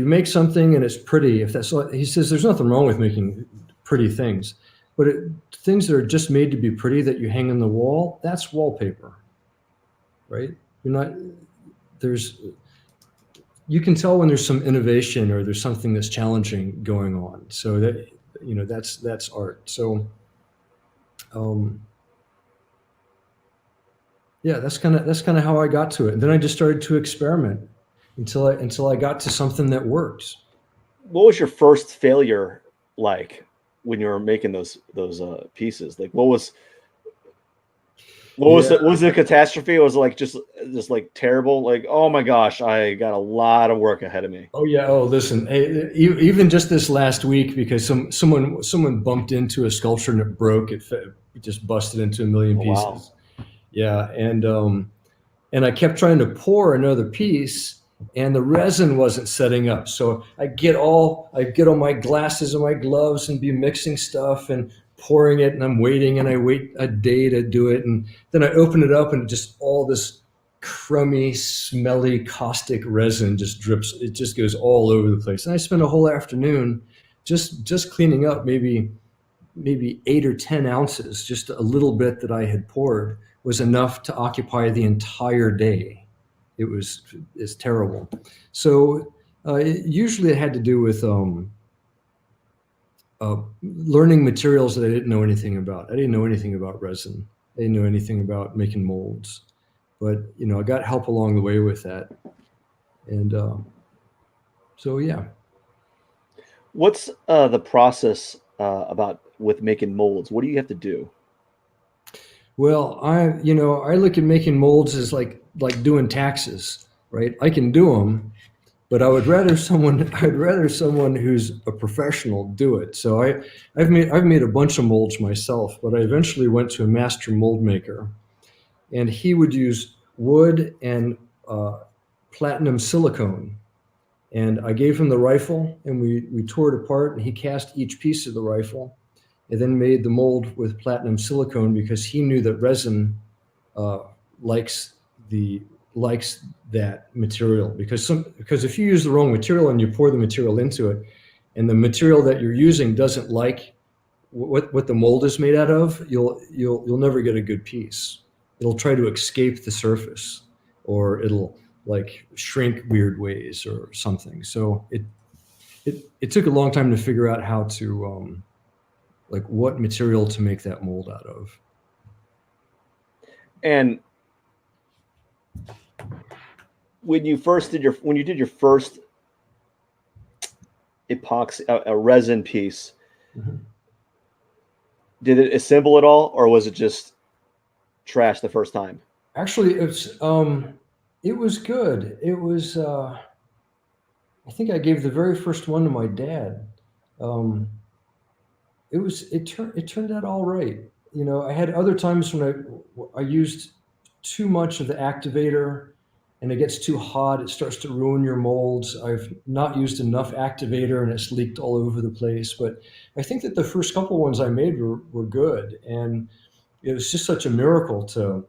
make something and it's pretty, if that's, he says, there's nothing wrong with making pretty things, but things that are just made to be pretty that you hang on the wall, that's wallpaper, right? You're not, there's, you can tell when there's some innovation or there's something that's challenging going on. So that, you know, that's art. So um, yeah, that's kind of how I got to it. And then I just started to experiment until I got to something that worked. What was your first failure like when you were making those pieces? Like Yeah. what was the catastrophe? It was like just like terrible. Like, oh my gosh, I got a lot of work ahead of me. Oh yeah. Oh, listen. Even just this last week, because someone bumped into a sculpture and it broke. It just busted into a million Oh, wow. pieces. Yeah, and I kept trying to pour another piece, and the resin wasn't setting up. So I get all my glasses and my gloves and be mixing stuff and pouring it, and I'm waiting, and I wait a day to do it, and then I open it up, and just all this crummy, smelly, caustic resin just drips. It just goes all over the place, and I spent a whole afternoon just cleaning up, maybe 8 or 10 ounces, just a little bit that I had poured was enough to occupy the entire day. It's terrible. So usually it had to do with learning materials that I didn't know anything about. I didn't know anything about resin. I didn't know anything about making molds, but I got help along the way with that, and so yeah. What's the process about with making molds? What do you have to do? Well, I look at making molds as like doing taxes, right? I can do them, but I'd rather someone who's a professional do it. So I've made a bunch of molds myself, but I eventually went to a master mold maker, and he would use wood and uh, platinum silicone. And I gave him the rifle, and we tore it apart, and he cast each piece of the rifle, and then made the mold with platinum silicone because he knew that resin uh, likes the likes that material, because if you use the wrong material and you pour the material into it, and the material that you're using doesn't like what the mold is made out of, you'll never get a good piece. It'll try to escape the surface, or it'll like shrink weird ways or something. So it took a long time to figure out how to like what material to make that mold out of. And when you did your first epoxy a resin piece, Mhm. did it assemble at all, or was it just trash the first time? Actually, it was good. It was I think I gave the very first one to my dad. Um, it turned out all right. I had other times when I used too much of the activator, and it gets too hot. It starts to ruin your molds. I've not used enough activator, and it's leaked all over the place. But I think that the first couple ones I made were good, and it was just such a miracle to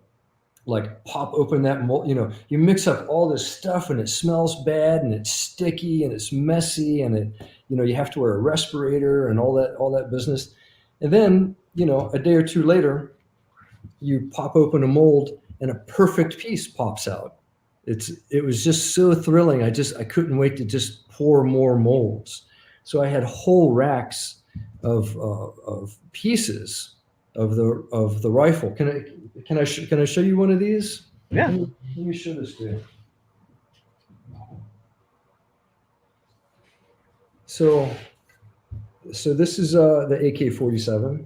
like pop open that mold. You mix up all this stuff, and it smells bad, and it's sticky, and it's messy, and you have to wear a respirator and all that business. And then a day or two later, you pop open a mold, and a perfect piece pops out. It was just so thrilling. I couldn't wait to just pour more molds. So I had whole racks of pieces of the rifle. Can I show you one of these? Yeah. Let me show this to you. So this is the AK-47,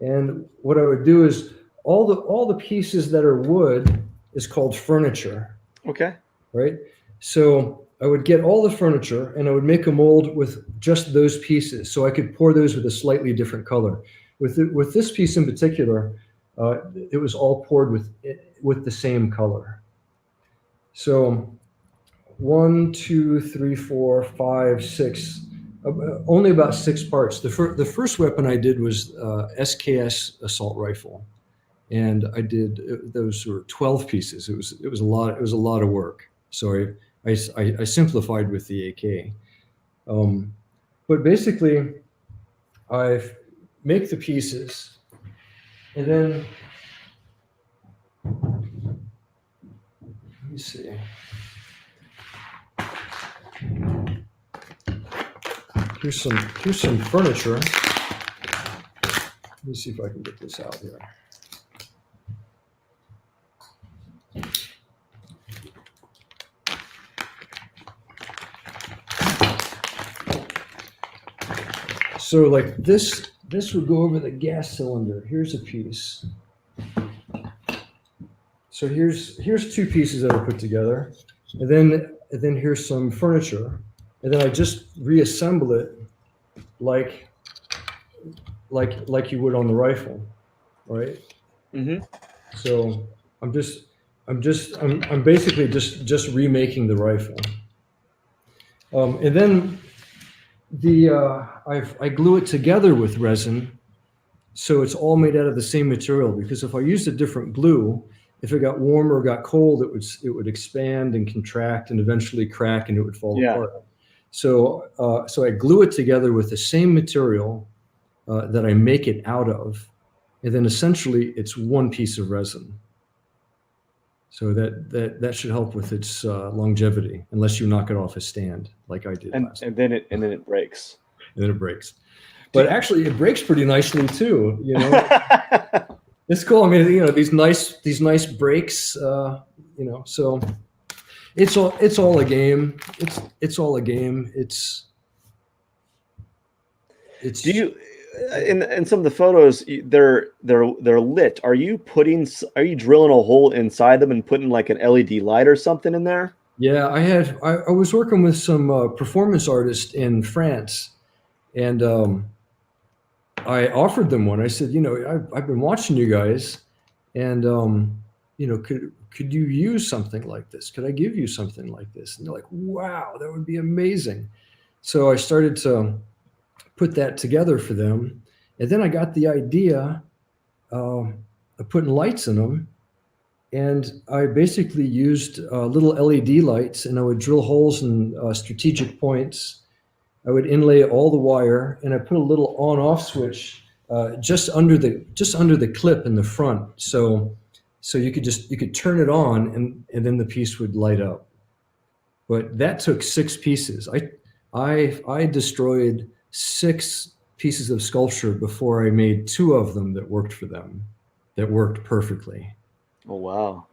and what I would do is all the pieces that are wood is called furniture, Okay. right? So I would get all the furniture, and I would make a mold with just those pieces, so I could pour those with a slightly different color. With this piece in particular, it was all poured with the same color. So 1, 2, 3, 4, 5, 6, only about 6 parts. The first weapon I did was SKS assault rifle, and I did those were 12 pieces. It was a lot. It was a lot of work. So I simplified with the AK. But basically, I make the pieces, and then let me see. Here's some furniture. Let me see if I can get this out here. So like this would go over the gas cylinder. Here's a piece. So here's two pieces that are put together, and then here's some furniture, and then I just reassemble it like you would on the rifle, right? Mm-hmm. So I'm basically just remaking the rifle, and then I glue it together with resin, so it's all made out of the same material. Because if I used a different glue, if it got warm or got cold, it would expand and contract and eventually crack and it would fall apart. So I glue it together with the same material that I make it out of, and then essentially it's one piece of resin. So that should help with its longevity, unless you knock it off a stand like I did last. And then it breaks. And then it breaks. But actually, it breaks pretty nicely too. You know, it's cool. I mean, you know, these nice breaks. You know, so it's all a game. It's all a game. It's. Do you? In some of the photos, they're lit. Are you drilling a hole inside them and putting like an LED light or something in there? Yeah, I was working with some performance artists in France, and I offered them one. I said, you know, I've been watching you guys, and you know, could you use something like this? Could I give you something like this? And they're like, wow, that would be amazing. So I started to put that together for them, and then I got the idea of putting lights in them, and I basically used little LED lights, and I would drill holes in strategic points. I would inlay all the wire, and I put a little on-off switch just under the clip in the front, so you could turn it on, and then the piece would light up. But that took 6 pieces. I destroyed 6 pieces of sculpture before I made 2 of them that worked for them, that worked perfectly. Oh wow!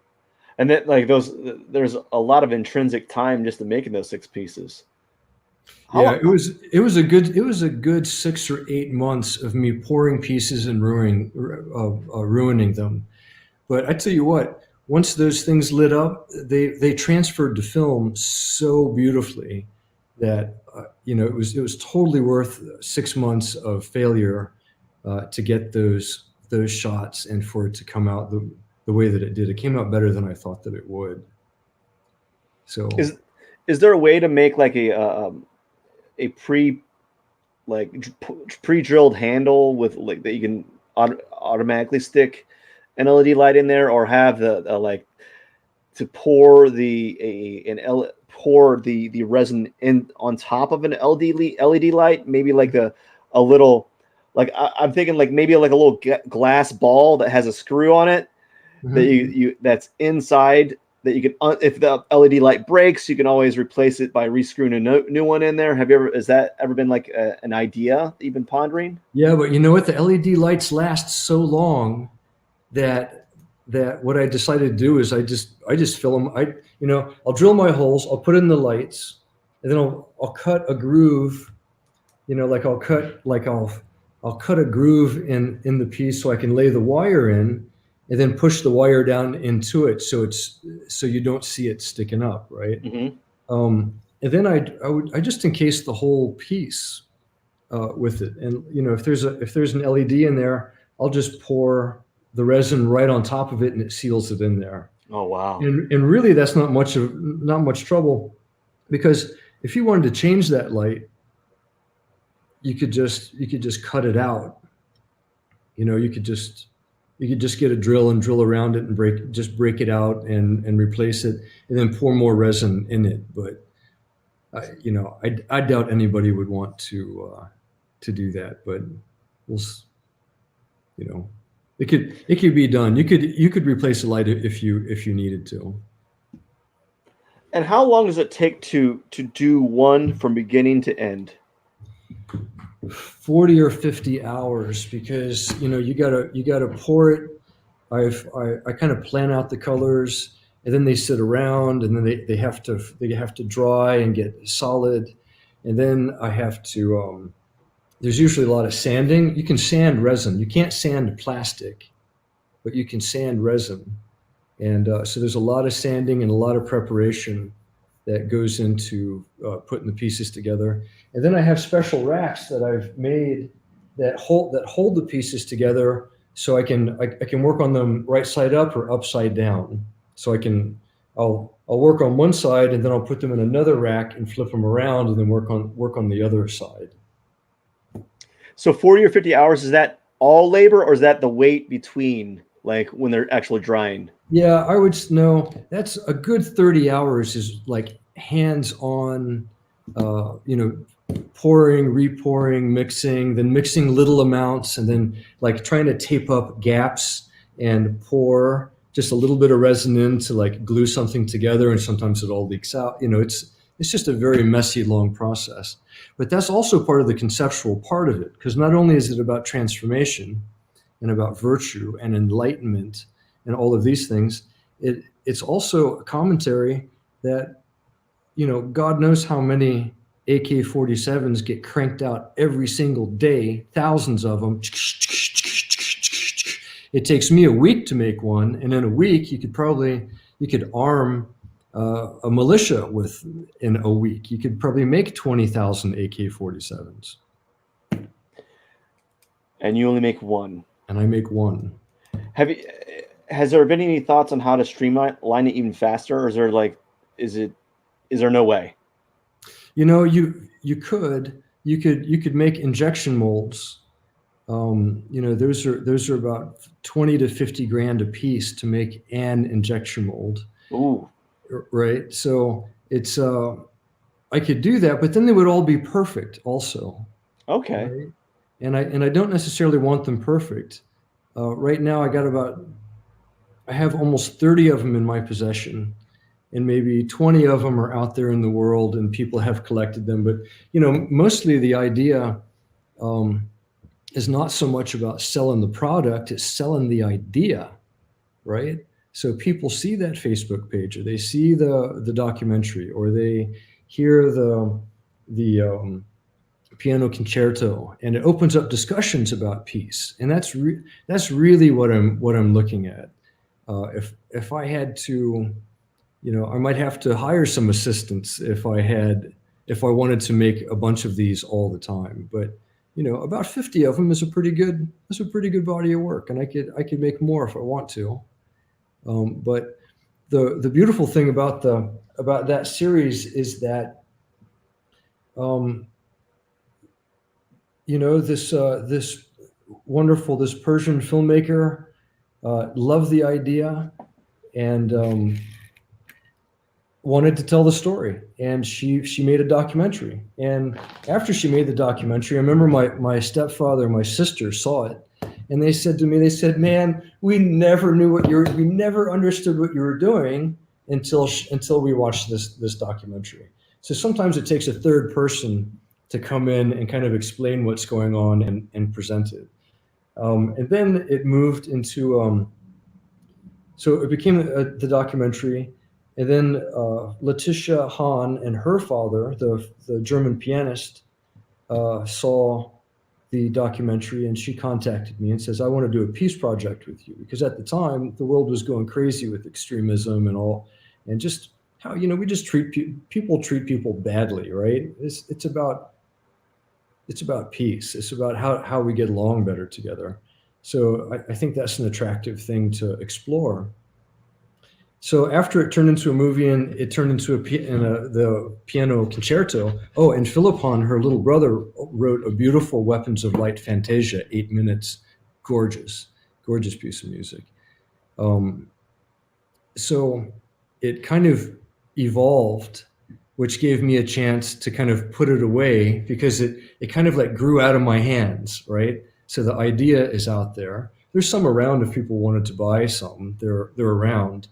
And then like there's a lot of intrinsic time just in making those 6 pieces. Yeah, it was a good 6 or 8 months of me pouring pieces and ruining them. But I tell you what, once those things lit up, they transferred to film so beautifully that you know, it was totally worth 6 months of failure to get those shots and for it to come out the way that it did. It came out better than I thought that it would. So is there a way to make like a pre-drilled handle with like that you can automatically stick an LED light in there, or have the like to pour the resin in on top of an LED light, maybe like a little, like I'm thinking like maybe like a little glass ball that has a screw on it, mm-hmm. that you that's inside, that you can if the LED light breaks, you can always replace it by rescrewing a new one in there. Has that ever been like an idea that you've been pondering? Yeah, but you know what? The LED lights last so long that what I decided to do is I just fill them. I'll drill my holes, I'll put in the lights, and then I'll cut a groove. You know, like I'll cut a groove in the piece so I can lay the wire in, and then push the wire down into it so you don't see it sticking up, right? Mm-hmm. And then I just encase the whole piece with it, and you know, if there's an LED in there, I'll just pour the resin right on top of it, and it seals it in there. Oh wow! And really, that's not much trouble, because if you wanted to change that light, you could just cut it out. You know, you could just get a drill and drill around it and break it out and replace it, and then pour more resin in it. But I doubt anybody would want to do that. But we'll, you know. It could be done. You could replace a light if you needed to. And how long does it take to do one from beginning to end? 40 or 50 hours, because you gotta pour it. I kind of plan out the colors, and then they sit around, and then they have to dry and get solid, and then I have to. There's usually a lot of sanding. You can sand resin. You can't sand plastic, but you can sand resin, and so there's a lot of sanding and a lot of preparation that goes into putting the pieces together. And then I have special racks that I've made that hold the pieces together, so I can work on them right side up or upside down. So I'll work on one side, and then I'll put them in another rack and flip them around, and then work on the other side. So 40 or 50 hours, is that all labor, or is that the wait between, like when they're actually drying? Yeah, I would know that's a good 30 hours is like hands-on, pouring, repouring, mixing, then mixing little amounts, and then like trying to tape up gaps and pour just a little bit of resin in to like glue something together, and sometimes it all leaks out. It's just a very messy, long process. But that's also part of the conceptual part of it, because not only is it about transformation and about virtue and enlightenment and all of these things, it's also a commentary that, God knows how many AK-47s get cranked out every single day, thousands of them. It takes me a week to make one, and in a week you could arm a militia in a week. You could probably make 20,000 AK-47s. And you only make one. And I make one. Has there been any thoughts on how to streamline it even faster, or is there no way? You could make injection molds. Those are about 20 to 50 grand a piece to make an injection mold. Ooh. Right. So it's I could do that, but then they would all be perfect also. Okay. Right? And I don't necessarily want them perfect. Right now I have almost 30 of them in my possession, and maybe 20 of them are out there in the world and people have collected them. But, mostly the idea is not so much about selling the product, it's selling the idea, right? So people see that Facebook page, or they see the documentary, or they hear the piano concerto, and it opens up discussions about peace. And that's really what I'm looking at. If I had to, I might have to hire some assistants if I wanted to make a bunch of these all the time. But about 50 of them is a pretty good body of work, and I could make more if I want to. But the beautiful thing about that series is that this Persian filmmaker loved the idea and wanted to tell the story, and she made a documentary. And after she made the documentary, I remember my stepfather and my sister saw it, and they said to me, "Man, we never understood what you were doing until we watched this documentary." So sometimes it takes a third person to come in and kind of explain what's going on and present it. And then it moved into, so it became the documentary. And then Letitia Hahn and her father, the German pianist, saw the documentary, and she contacted me and says, "I want to do a peace project with you," because at the time the world was going crazy with extremism and all, and just how we just treat people badly, right? It's about peace. It's about how we get along better together. So I think that's an attractive thing to explore. So after it turned into a movie, and it turned into the piano concerto. Oh, and Philip Hahn, her little brother, wrote a beautiful Weapons of Light Fantasia, 8 minutes, gorgeous piece of music. So it kind of evolved, which gave me a chance to kind of put it away, because it kind of like grew out of my hands, right? So the idea is out there. There's some around if people wanted to buy some. They're around.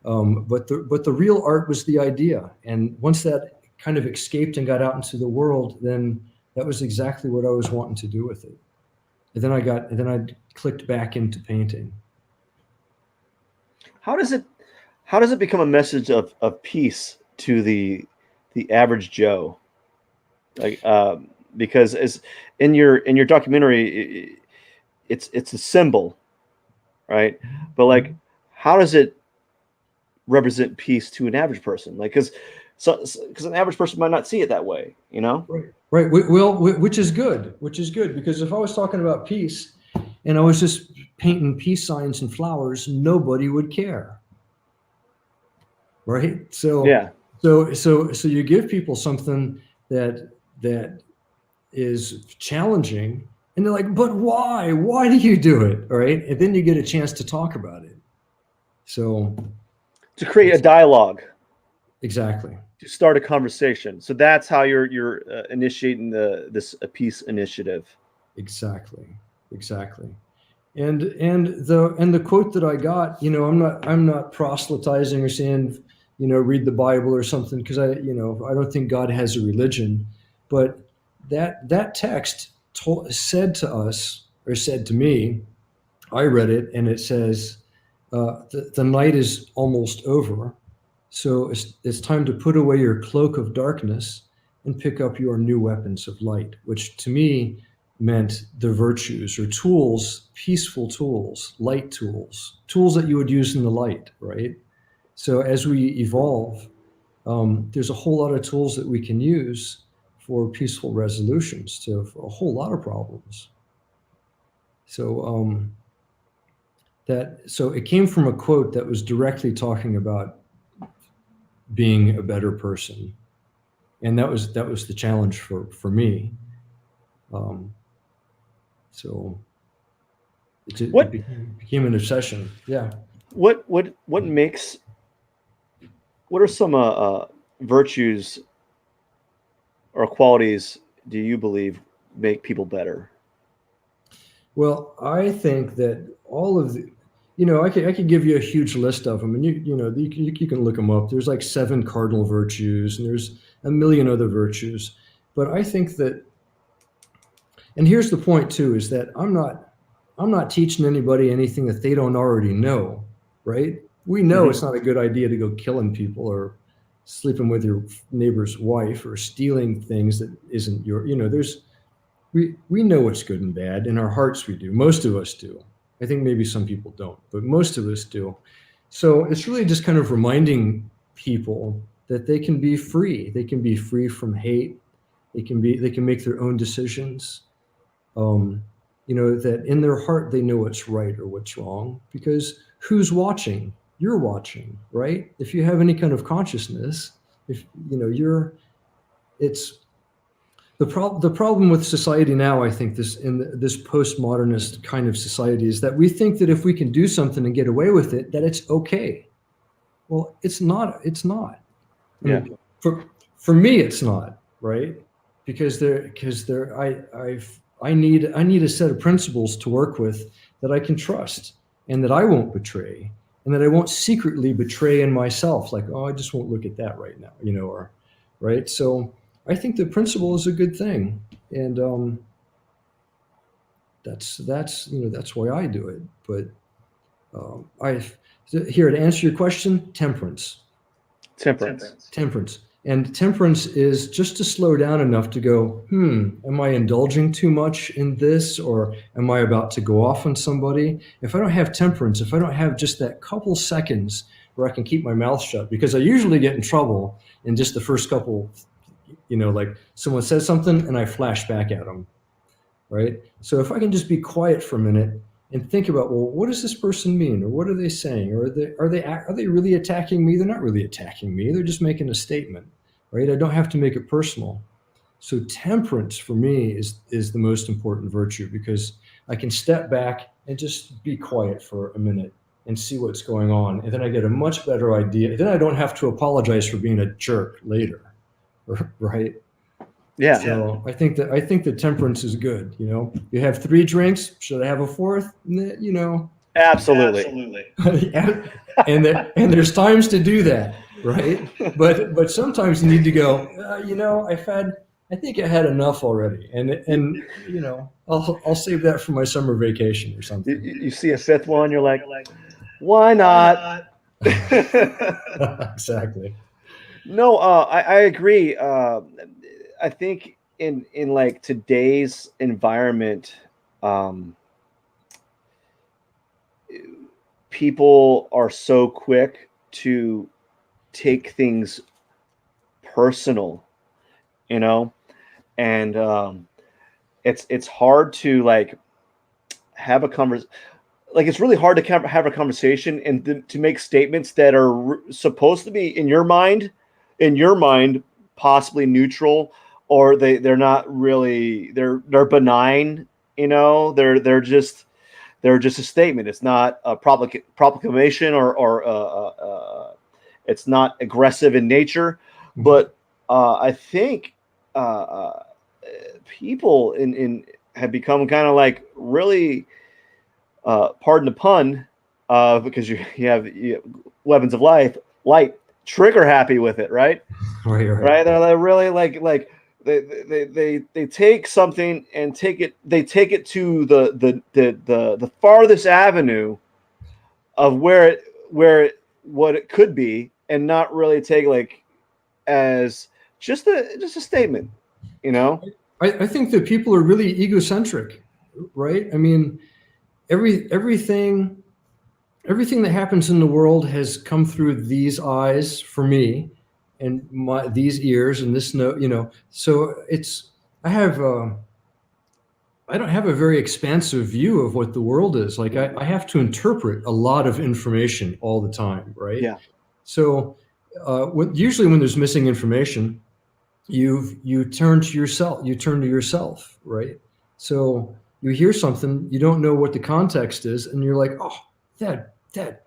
But the real art was the idea. And once that kind of escaped and got out into the world, then That was exactly what I was wanting to do with it. And then I clicked back into painting. How does it become a message of peace to the average Joe? Like, because as in your documentary, it's a symbol, right? But like, how does it represent peace to an average person? Like, because an average person might not see it that way, you know? Right. Right. Well, which is good. Which is good because if I was talking about peace, and I was just painting peace signs and flowers, nobody would care. Right. Yeah. So you give people something that is challenging, and they're like, but why? Why do you do it? All right. And then you get a chance to talk about it. So To create a dialogue, exactly. to start a conversation. So that's how you're initiating this peace initiative. Exactly. Exactly. And the quote that I got, I'm not proselytizing or saying, read the Bible or something, because I don't think God has a religion, but that text said to us, or said to me, I read it, and it says, the night is almost over, so it's time to put away your cloak of darkness and pick up your new weapons of light, which to me meant the virtues or tools, peaceful tools, light tools that you would use in the light, right? So as we evolve, there's a whole lot of tools that we can use for peaceful resolutions to a whole lot of problems. So so it came from a quote that was directly talking about being a better person, and that was the challenge for me. So What became an obsession. Yeah. what makes what are some virtues or qualities do you believe make people better? Well, I think that all of the, I could give you a huge list of them, and you can look them up. There's like 7 cardinal virtues, and there's a million other virtues. But I think that, and here's the point too, is that I'm not teaching anybody anything that they don't already know, right? We know it's not a good idea to go killing people or sleeping with your neighbor's wife or stealing things that isn't your, we know what's good and bad in our hearts. We do. Most of us do. I think maybe some people don't, but most of us do. So it's really just kind of reminding people that they can be free. They can be free from hate. They can make their own decisions. That in their heart they know what's right or what's wrong, because who's watching? You're watching, right? If you have any kind of consciousness, if it's the problem with society now, I think, this postmodernist kind of society, is that we think that if we can do something and get away with it, that it's okay. Well, it's not. It's not. Yeah. I mean, for me, it's not, right? Because I need a set of principles to work with that I can trust and that I won't betray, and that I won't secretly betray in myself. Like, oh, I just won't look at that right now, or right. So I think the principle is a good thing, and that's why I do it. But here to answer your question, temperance. And temperance is just to slow down enough to go, am I indulging too much in this, or am I about to go off on somebody? If I don't have temperance, if I don't have just that couple seconds where I can keep my mouth shut, because I usually get in trouble in just the first couple, like someone says something and I flash back at them, right? So if I can just be quiet for a minute and think about, well, what does this person mean, or what are they saying, or are they really attacking me? They're not really attacking me. They're just making a statement, right? I don't have to make it personal. So temperance for me is the most important virtue, because I can step back and just be quiet for a minute and see what's going on, and then I get a much better idea. Then I don't have to apologize for being a jerk later, right? Yeah. So I think that temperance is good. You have 3 drinks. Should I have a 4th? Absolutely. and there's times to do that, right? But sometimes you need to go. I think I had enough already, and you know, I'll save that for my summer vacation or something. You see a fifth one, you're like, why not? Exactly. No, I agree. I think in like today's environment, um, people are so quick to take things personal, you know, and it's hard to like have a conversation. Like it's really hard to have a conversation and to make statements that are supposed to be in your mind, possibly neutral, or they're not really they're benign. You know, they're just a statement. It's not a proclamation it's not aggressive in nature. But I think uh, uh, people in have become kind of like really pardon the pun, because you have weapons of light, trigger happy with it, right? Right, right. Right? They're really like they take something and take it to the farthest avenue of what it could be, and not really take like as just a statement, you know? I think that people are really egocentric, right? I mean, everything everything that happens in the world has come through these eyes for me, and these ears and this note, you know. So it's I have I don't have a very expansive view of what the world is. Like I have to interpret a lot of information all the time, right? Yeah. So usually when there's missing information, you turn to yourself. You turn to yourself, right? So you hear something, you don't know what the context is, and you're like, oh, that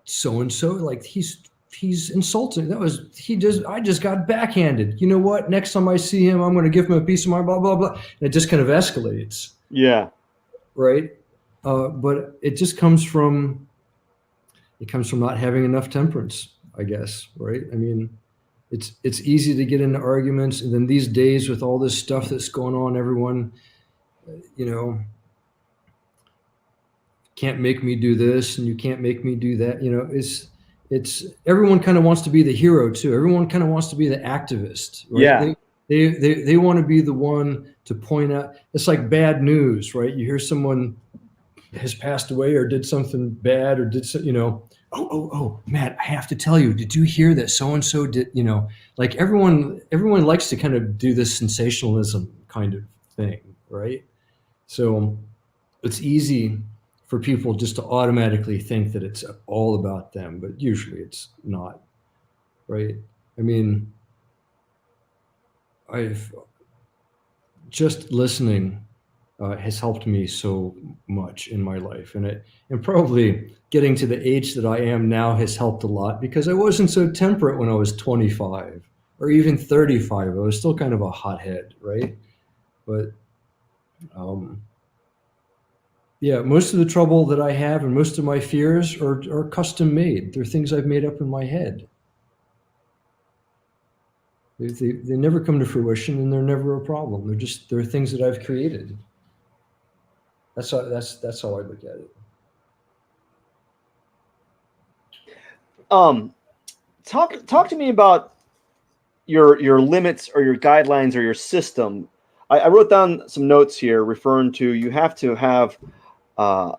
so and so, like he's insulting. I just got backhanded. You know what? Next time I see him, I'm going to give him a piece of my blah blah blah. And it just kind of escalates, Yeah. right? But it comes from not having enough temperance, I guess, right? I mean, it's easy to get into arguments, and then these days with all this stuff that's going on, everyone, you know, can't make me do this, and you can't make me do that. You know, it's everyone kind of wants to be the hero too. Everyone kind of wants to be the activist, right? Yeah. They want to be the one to point out. It's like bad news, right? You hear someone has passed away or did something bad or did you know, oh, Matt, I have to tell you, did you hear that so and so did, you know, like everyone likes to kind of do this sensationalism kind of thing, right? So it's easy for people just to automatically think that it's all about them, but usually it's not, right? I mean, I've just listening has helped me so much in my life, and probably getting to the age that I am now has helped a lot, because I wasn't so temperate when I was 25 or even 35. I was still kind of a hothead, right? But yeah, most of the trouble that I have and most of my fears are custom made. They're things I've made up in my head. They never come to fruition, and they're never a problem. They're things that I've created. That's how I look at it. Talk to me about your limits or your guidelines or your system. I wrote down some notes here referring to you have to have uh,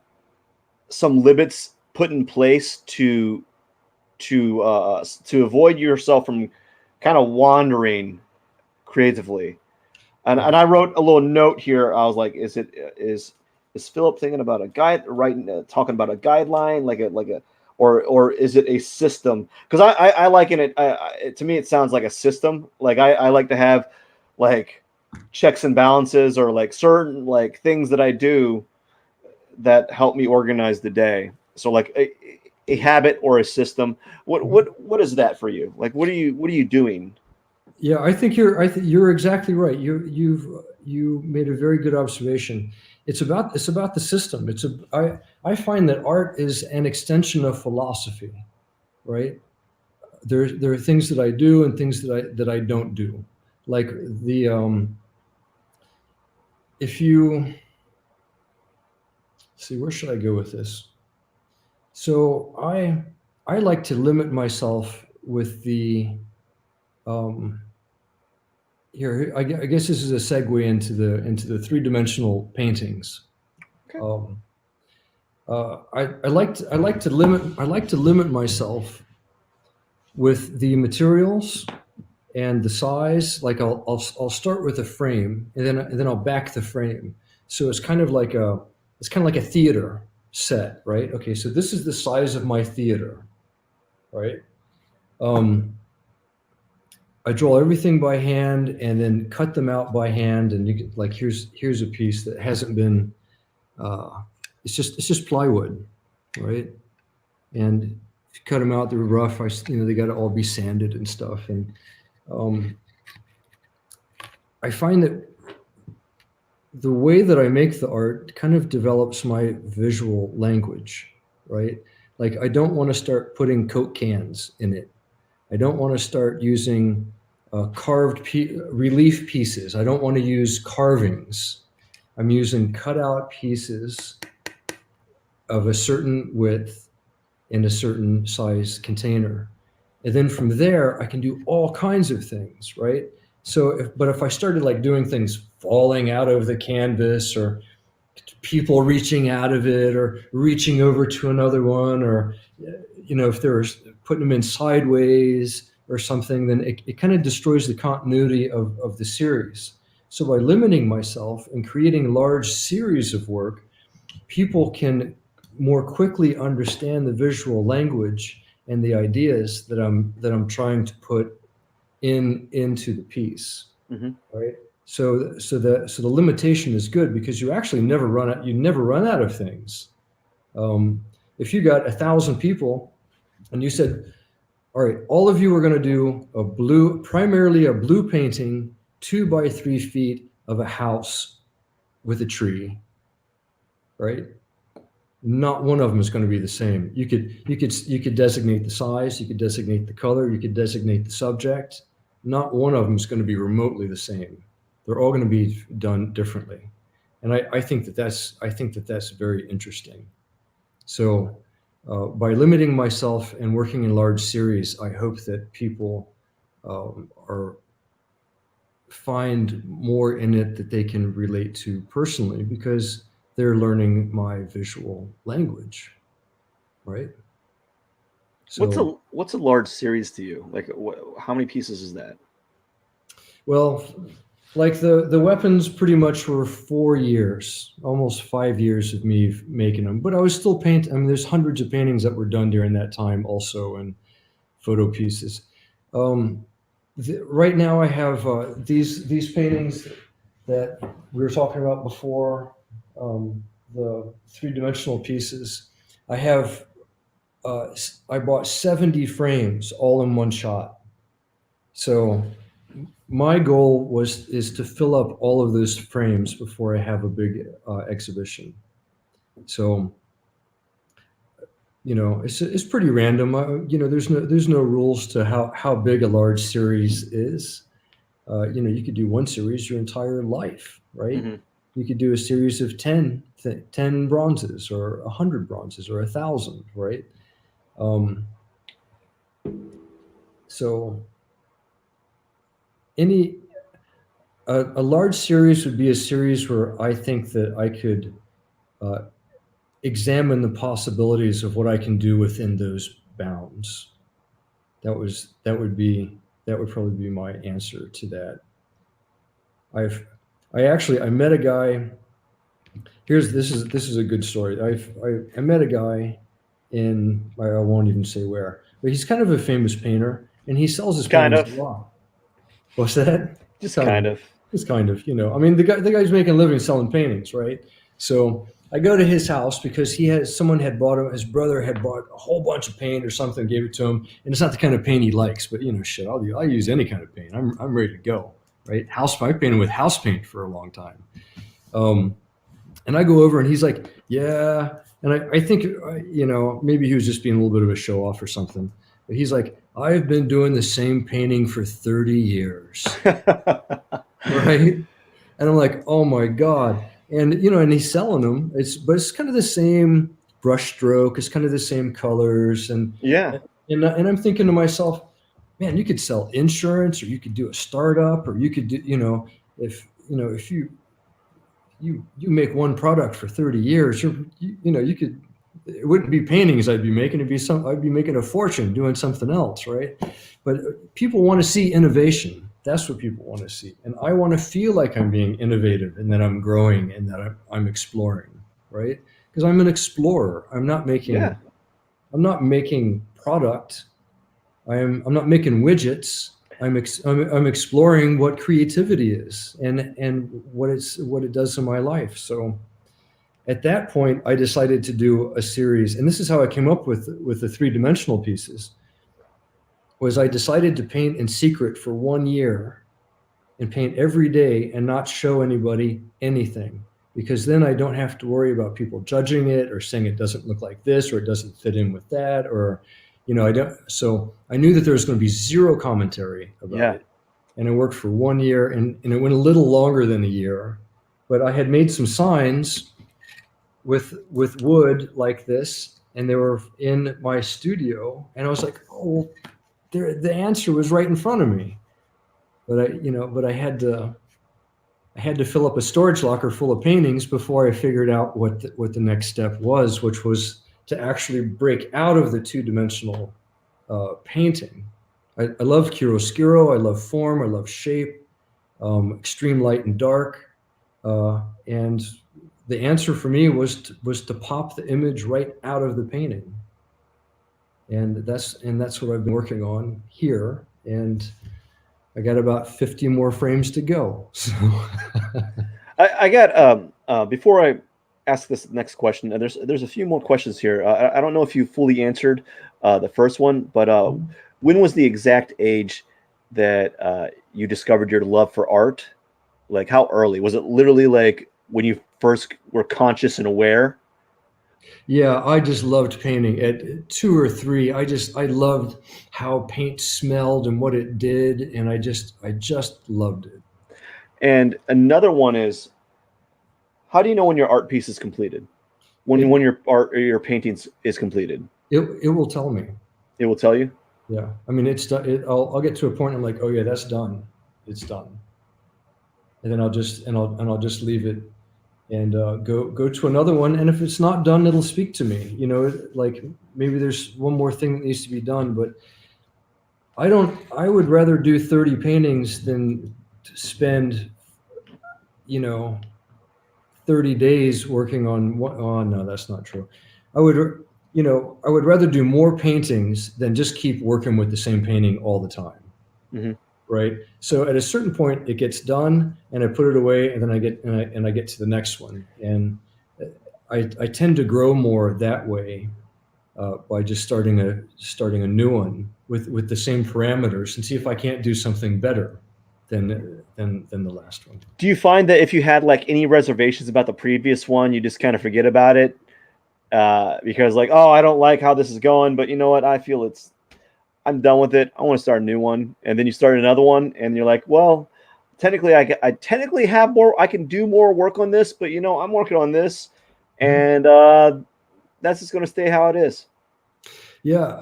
some limits put in place to avoid yourself from kind of wandering creatively. And I wrote a little note here. I was like, is Philip thinking about a guide, writing, talking about a guideline, or is it a system? Because I liken it. To me, it sounds like a system. Like I like to have like checks and balances, or like certain like things that I do that help me organize the day. So like a habit or a system. What is that for you? Like what are you doing? Yeah, you're exactly right. You made a very good observation. It's about the system. I find that art is an extension of philosophy, right? There are things that I do and things that I don't do. Like the if you see, where should I go with this? So I like to limit myself with the um, here. I guess this is a segue into the three-dimensional paintings. Okay. I like to limit myself with the materials and the size. Like I'll start with a frame, and then I'll back the frame. So it's kind of like a theater set, right? Okay, so this is the size of my theater, right? Um, I draw everything by hand and then cut them out by hand, and you get, like here's a piece that hasn't been. It's just plywood, right? And if you cut them out, they're rough. They got to all be sanded and stuff. And um, I find that the way that I make the art kind of develops my visual language, right? Like I don't want to start putting Coke cans in it. I don't want to start using relief pieces. I don't want to use carvings. I'm using cutout pieces of a certain width in a certain size container. And then from there, I can do all kinds of things, right? But if I started like doing things falling out of the canvas or people reaching out of it or reaching over to another one, or, if they're putting them in sideways or something, then it kind of destroys the continuity of the series. So by limiting myself and creating large series of work, people can more quickly understand the visual language and the ideas that I'm trying to put into the piece, right? So the limitation is good because you actually never run out of things. If you got 1,000 people and you said, all right, all of you are going to do primarily a blue painting, 2 by 3 feet of a house with a tree, right? Not one of them is going to be the same. You could designate the size, you could designate the color, you could designate the subject. Not one of them is going to be remotely the same. They're all going to be done differently, and I think that's very interesting. So by limiting myself and working in large series, I hope that people find more in it that they can relate to personally because they're learning my visual language, right? So What's a large series to you? Like, how many pieces is that? well, like the weapons pretty much were 4 years, almost 5 years of me making them, but I was still painting. I mean, there's hundreds of paintings that were done during that time also, and photo pieces. Right now I have these paintings that we were talking about before, the three-dimensional pieces. I bought 70 frames all in one shot. So my goal is to fill up all of those frames before I have a big exhibition. So it's pretty random. There's no rules to how big a large series is. You could do one series your entire life, right? Mm-hmm. You could do a series of 10 bronzes or 100 bronzes or 1,000, right? So a large series would be a series where I think that I could examine the possibilities of what I can do within those bounds. That would probably be my answer to that. I met a guy. This is a good story. I met a guy I won't even say where, but he's kind of a famous painter, and he sells his paintings a lot. What's that? Just kind of. Just kind of. I mean, the guy's making a living selling paintings, right? So I go to his house because his brother had bought a whole bunch of paint or something, gave it to him, and it's not the kind of paint he likes, but shit, I'll use any kind of paint. I'm ready to go, right? I painted with house paint for a long time, and I go over and he's like, yeah, and I think maybe he was just being a little bit of a show off or something, but he's like, I've been doing the same painting for 30 years, right? And I'm like, oh my God. And and he's selling them. But it's kind of the same brush stroke. It's kind of the same colors. Yeah. And I'm thinking to myself, man, you could sell insurance, or you could do a startup, or you could do, if you make one product for 30 years, you could, it wouldn't be paintings I'd be making. I'd be making a fortune doing something else, right? But people want to see innovation. That's what people want to see. And I want to feel like I'm being innovative and that I'm growing and that I'm exploring, right? Because I'm an explorer. Yeah. I'm not making product. I'm not making widgets. I'm exploring what creativity is and what it does in my life. So at that point, I decided to do a series, and this is how I came up with the three-dimensional pieces. Was I decided to paint in secret for 1 year and paint every day and not show anybody anything, because then I don't have to worry about people judging it or saying it doesn't look like this or it doesn't fit in with that, or I don't. So I knew that there was going to be zero commentary about Yeah. it, and I worked for 1 year, and it went a little longer than a year, but I had made some signs with wood like this, and they were in my studio, and I was like, oh, the answer was right in front of me, but I had to fill up a storage locker full of paintings before I figured out what the next step was, which was to actually break out of the two-dimensional painting. I love chiaroscuro, I love form, I love shape, extreme light and dark, and the answer for me was to pop the image right out of the painting, and that's what I've been working on here, and I got about 50 more frames to go. So I got before I ask this next question, there's a few more questions here. I don't know if you fully answered the first one, but when was the exact age that you discovered your love for art? Like, how early? Was it literally like when you first were conscious and aware? yeah, I just loved painting. At 2 or 3, I loved how paint smelled and what it did, and I just loved it. And another one is, how do you know when your art piece is completed? When It your art or your paintings is completed? it will tell me. It will tell you. Yeah, I mean it's done. I'll get to a point. I'm like, oh yeah, that's done. It's done, and then I'll just leave it and go to another one. And if it's not done, it'll speak to me. Like maybe there's one more thing that needs to be done, but I don't. I would rather do 30 paintings than spend, you know, 30 days working on what. Oh no, that's not true. I would, I would rather do more paintings than just keep working with the same painting all the time. Hmm. Right. So at a certain point, it gets done, and I put it away, and then I get to the next one, and I tend to grow more that way by just starting a new one with the same parameters and see if I can't do something better than the last one. Do you find that if you had like any reservations about the previous one, you just kind of forget about it because like, oh, I don't like how this is going, but you know what? I'm done with it. I want to start a new one, and then you start another one, and you're like, well, technically, I technically have more. I can do more work on this, but I'm working on this, Mhm. and that's just going to stay how it is. Yeah,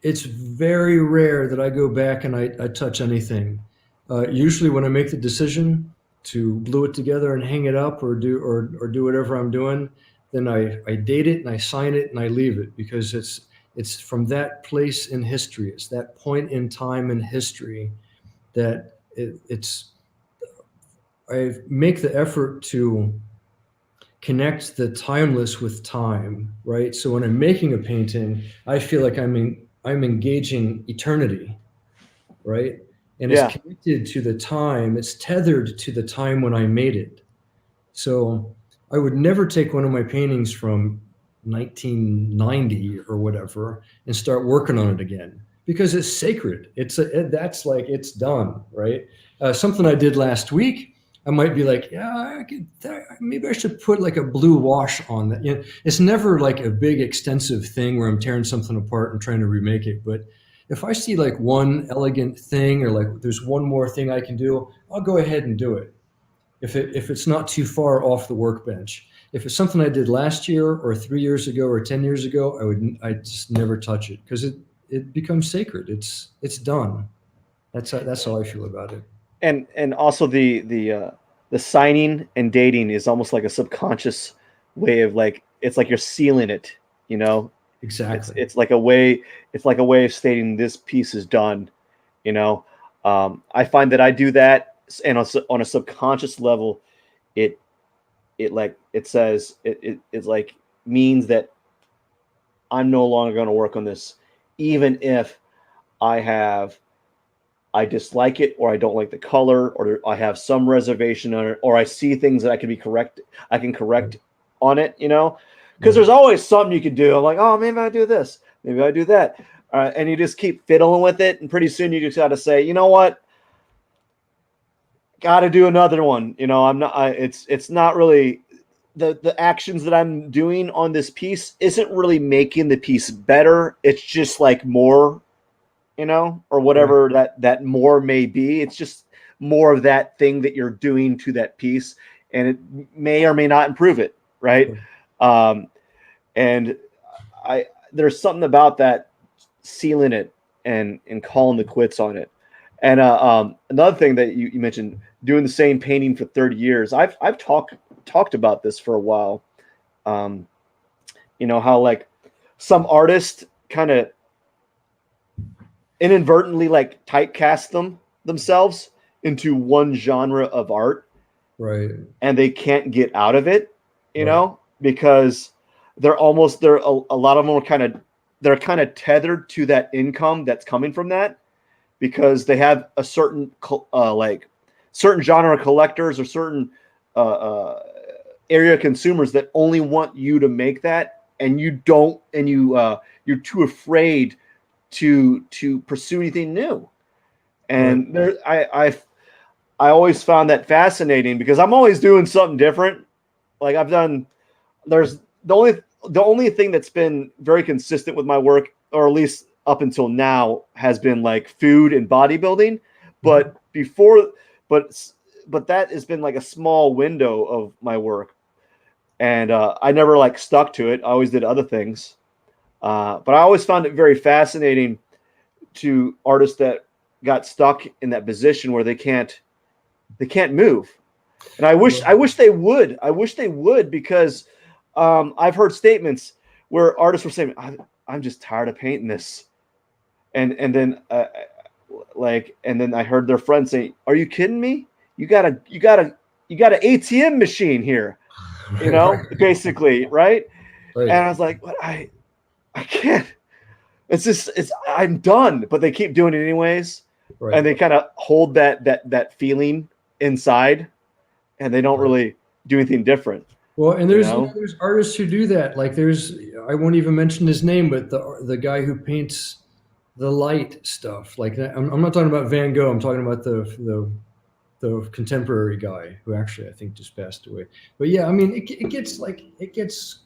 it's very rare that I go back and I touch anything. Usually, when I make the decision to glue it together and hang it up or do whatever I'm doing, then I date it and I sign it and I leave it because it's from that place in history. It's that point in time in history that it's I make the effort to connect the timeless with time, right? So when I'm making a painting, I feel like I'm engaging eternity, right? And it's Yeah. connected to the time, it's tethered to the time when I made it. So I would never take one of my paintings from 1990 or whatever and start working on it again because it's sacred. That's like it's done, right? Something I did last week, I might be like, yeah, maybe I should put like a blue wash on that. It's never like a big extensive thing where I'm tearing something apart and trying to remake it. But if I see like one elegant thing or like there's one more thing I can do, I'll go ahead and do it. if it's not too far off the workbench. If it's something I did last year or 3 years ago or 10 years ago, I just never touch it because it becomes sacred. It's done. That's how I feel about it. And also the signing and dating is almost like a subconscious way of like it's like you're sealing it, you know. It's Exactly. it's like a way it's like a way of stating this piece is done, you know. I find that I do that, and on a subconscious level, it it says it's like means that I'm no longer going to work on this, even if I have I dislike it or I don't like the color or I have some reservation on it or I see things that I can Right. correct on it, you know, because Right. there's always something you can do. I'm like, oh, maybe I do this, maybe I do that, and you just keep fiddling with it, and pretty soon you just got to say, you know what, got to do another one. You know, I'm not. It's not really the actions that I'm doing on this piece isn't really making the piece better. It's just like more, you know, or Right. whatever that more may be. It's just more of that thing that you're doing to that piece, and it may or may not improve it, right? Right. Um, and I there's something about that sealing it and calling the quits on it. And another thing that you mentioned, doing the same painting for 30 years. I've talked about this for a while. Um, you know how like some artists kind of inadvertently like typecast themselves into one genre of art Right. and they can't get out of it, you Right. know, because they're a lot of them are they're kind of tethered to that income that's coming from that because they have a certain like certain genre collectors or certain uh, uh, area consumers that only want you to make that and you don't and you're too afraid to pursue anything new. Right. And there I always found that fascinating because I'm always doing something different. Like I've done there's the only thing that's been very consistent with my work, or at least up until now, has been like food and bodybuilding. Mhm. But before, but but that has been like a small window of my work, and I never like stuck to it. I always did other things, but I always found it very fascinating to artists that got stuck in that position where they can't move. And I wish they would. I wish they would because I've heard statements where artists were saying, I'm just tired of painting this," and then and then I heard their friends say, "Are you kidding me? You got an ATM machine here, you Right. know, basically, right?" And Right. I was like, "What? I can't. It's just it's I'm done." But they keep doing it anyways, and Right. they kind of hold that feeling inside, and they don't Right. really do anything different, Well, and you there's know. there's artists who do that. Like there's I won't even mention his name, but the guy who paints the light stuff. Like that, I'm not talking about Van Gogh. I'm talking about the contemporary guy who actually I think just passed away. But yeah, I mean it gets like it gets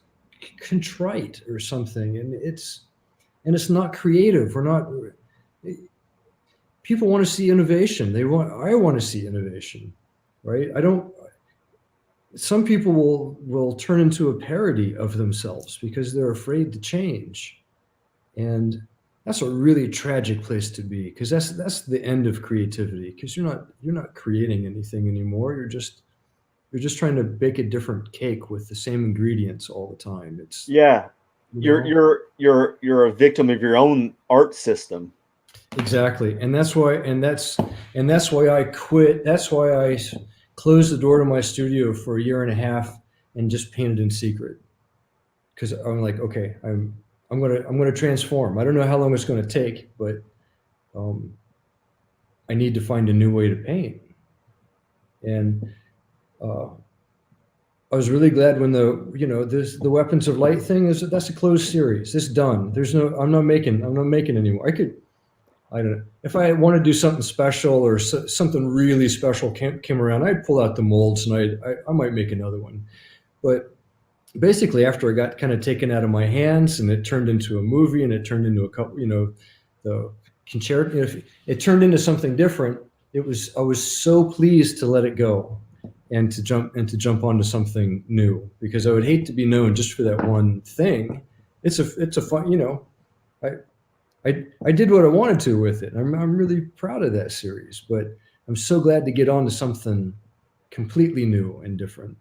contrite or something, and it's not creative. We're not. People want to see innovation. I want to see innovation, right? I don't. Some people will turn into a parody of themselves because they're afraid to change, and that's a really tragic place to be because that's the end of creativity because you're not creating anything anymore. You're just trying to bake a different cake with the same ingredients all the time. It's Yeah, you know you're a victim of your own art system. exactly, and that's why I quit. That's why I closed the door to my studio for a year and a half and just painted in secret because I'm like, okay, I'm gonna transform. I don't know how long it's going to take, but um, I need to find a new way to paint. And uh, I was really glad when the Weapons of Light thing is that's a closed series. It's done. There's no I'm not making anymore. I don't know if I want to do something special or something really special came around. I'd pull out the molds and I might make another one. But basically after it got kind of taken out of my hands and it turned into a movie and it turned into a couple, the concerto, it turned into something different. I was so pleased to let it go. and to jump onto something new, because I would hate to be known just for that one thing. It's a fun, I did what I wanted to with it. I'm really proud of that series, but I'm so glad to get on to something completely new and different.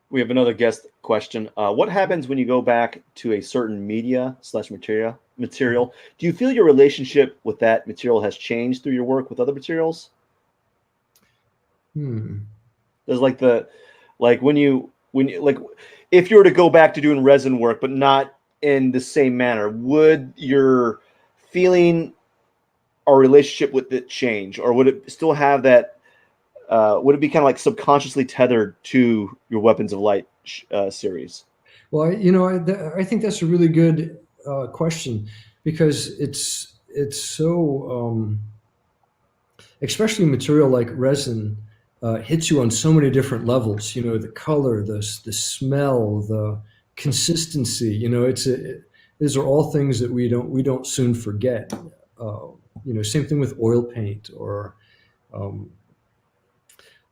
We have another guest question. What happens when you go back to a certain media slash material? Do you feel your relationship with that material has changed through your work with other materials? Hmm. There's like when you like if you were to go back to doing resin work, but not in the same manner, would your feeling or relationship with it change, or would it still have that? Would it be kind of like subconsciously tethered to your Weapons of Light series? Well, I think that's a really good question, because it's so especially material like resin hits you on so many different levels. The color, the smell, the consistency. These are all things that we don't soon forget. Same thing with oil paint, or um,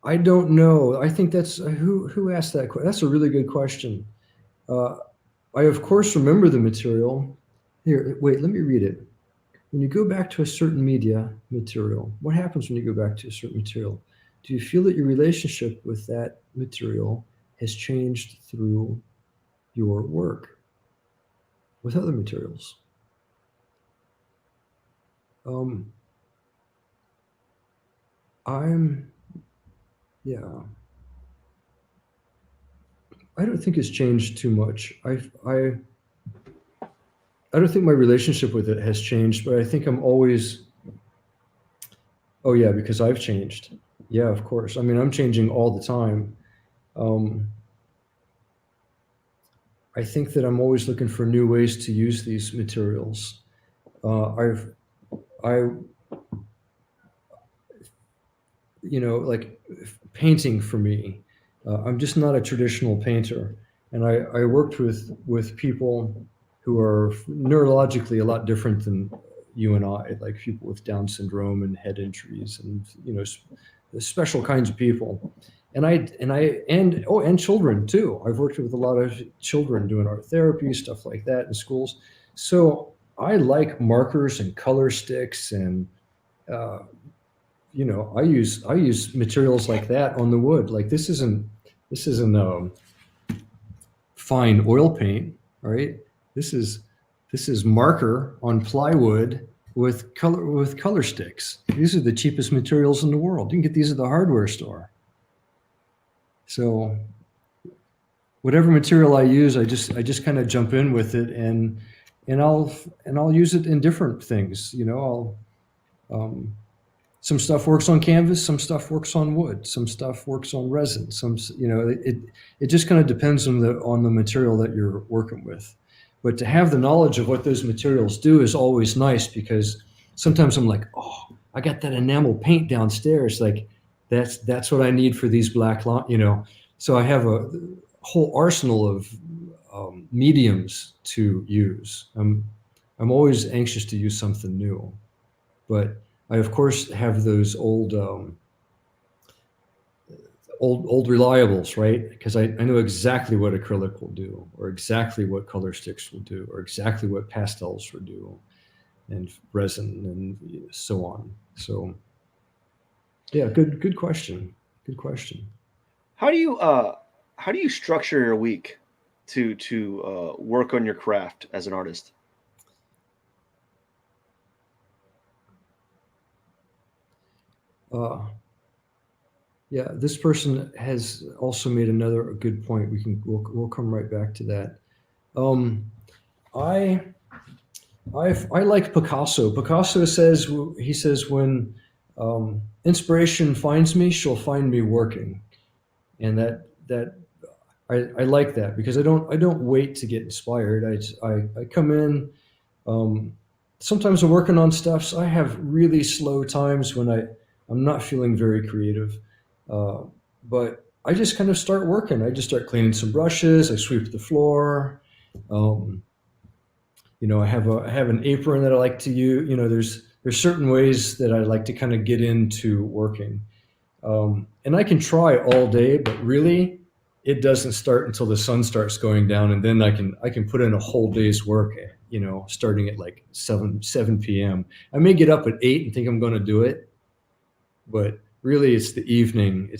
I don't know. I think that's who asked that. That's a really good question. Uh, I of course remember the material. Here, wait, let me read it. When you go back to a certain media material, what happens when you go back to a certain material? Do you feel that your relationship with that material has changed through your work with other materials? Um, I'm, yeah, I don't think it's changed too much. I don't think my relationship with it has changed, but I think I'm always, oh yeah, because I've changed. Yeah, of course. I mean, I'm changing all the time. Um, I think that I'm always looking for new ways to use these materials. I've, I, like painting for me. I'm just not a traditional painter, and I worked with people who are neurologically a lot different than you and I, like people with Down syndrome and head injuries, and special kinds of people. And children too. I've worked with a lot of children doing art therapy, stuff like that in schools. So I like markers and color sticks, and uh, I use materials like that on the wood. Like this isn't fine oil paint, right? This is this is marker on plywood with color sticks. These are the cheapest materials in the world. You can get these at the hardware store. So whatever material I use, I just kind of jump in with it, and I'll use it in different things. Some stuff works on canvas, some stuff works on wood, some stuff works on resin. It just kind of depends on the material that you're working with. But to have the knowledge of what those materials do is always nice, because sometimes I'm like, oh, I got that enamel paint downstairs. Like that's what I need for these black. So I have a whole arsenal of mediums to use. I'm always anxious to use something new, but I of course have those old reliables, right? Because I know exactly what acrylic will do, or exactly what color sticks will do, or exactly what pastels will do, and resin, and so on. So yeah, good question. Good question. How do you structure your week to work on your craft as an artist? Uh, yeah, this person has also made another good point. We'll come right back to that. Um, I I like Picasso. Picasso says, he says, when inspiration finds me, she'll find me working, and that I like that, because I don't wait to get inspired. I come in. Um, Sometimes I'm working on stuff. So I have really slow times when I'm not feeling very creative, uh, but I just kind of start working. I just start cleaning some brushes. I sweep the floor. Um, I have an apron that I like to use. There's certain ways that I like to kind of get into working. And I can try all day, but really, it doesn't start until the sun starts going down, and then I can put in a whole day's work. Starting at like 7 p.m. I may get up at 8 and think I'm going to do it, but really, it's the evening.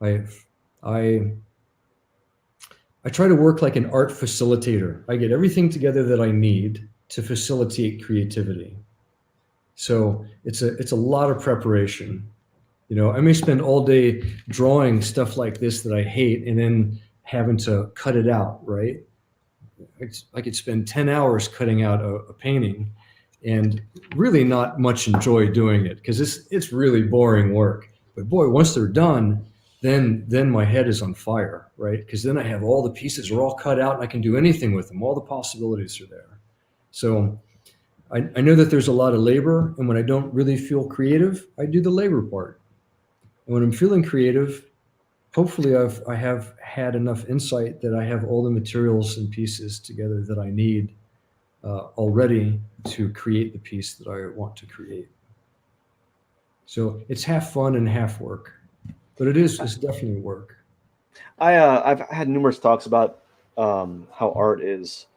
I I I try to work like an art facilitator. I get everything together that I need to facilitate creativity. So it's a lot of preparation. I may spend all day drawing stuff like this that I hate and then having to cut it out, right? I could spend 10 hours cutting out a painting and really not much enjoy doing it because it's really boring work. But boy, once they're done, then my head is on fire, right? Because then I have all the pieces are all cut out and I can do anything with them. All the possibilities are there. So I know that there's a lot of labor, and when I don't really feel creative, I do the labor part. And when I'm feeling creative, hopefully I have had enough insight that I have all the materials and pieces together that I need already to create the piece that I want to create. So it's half fun and half work, but it's definitely work. I've had numerous talks about how art is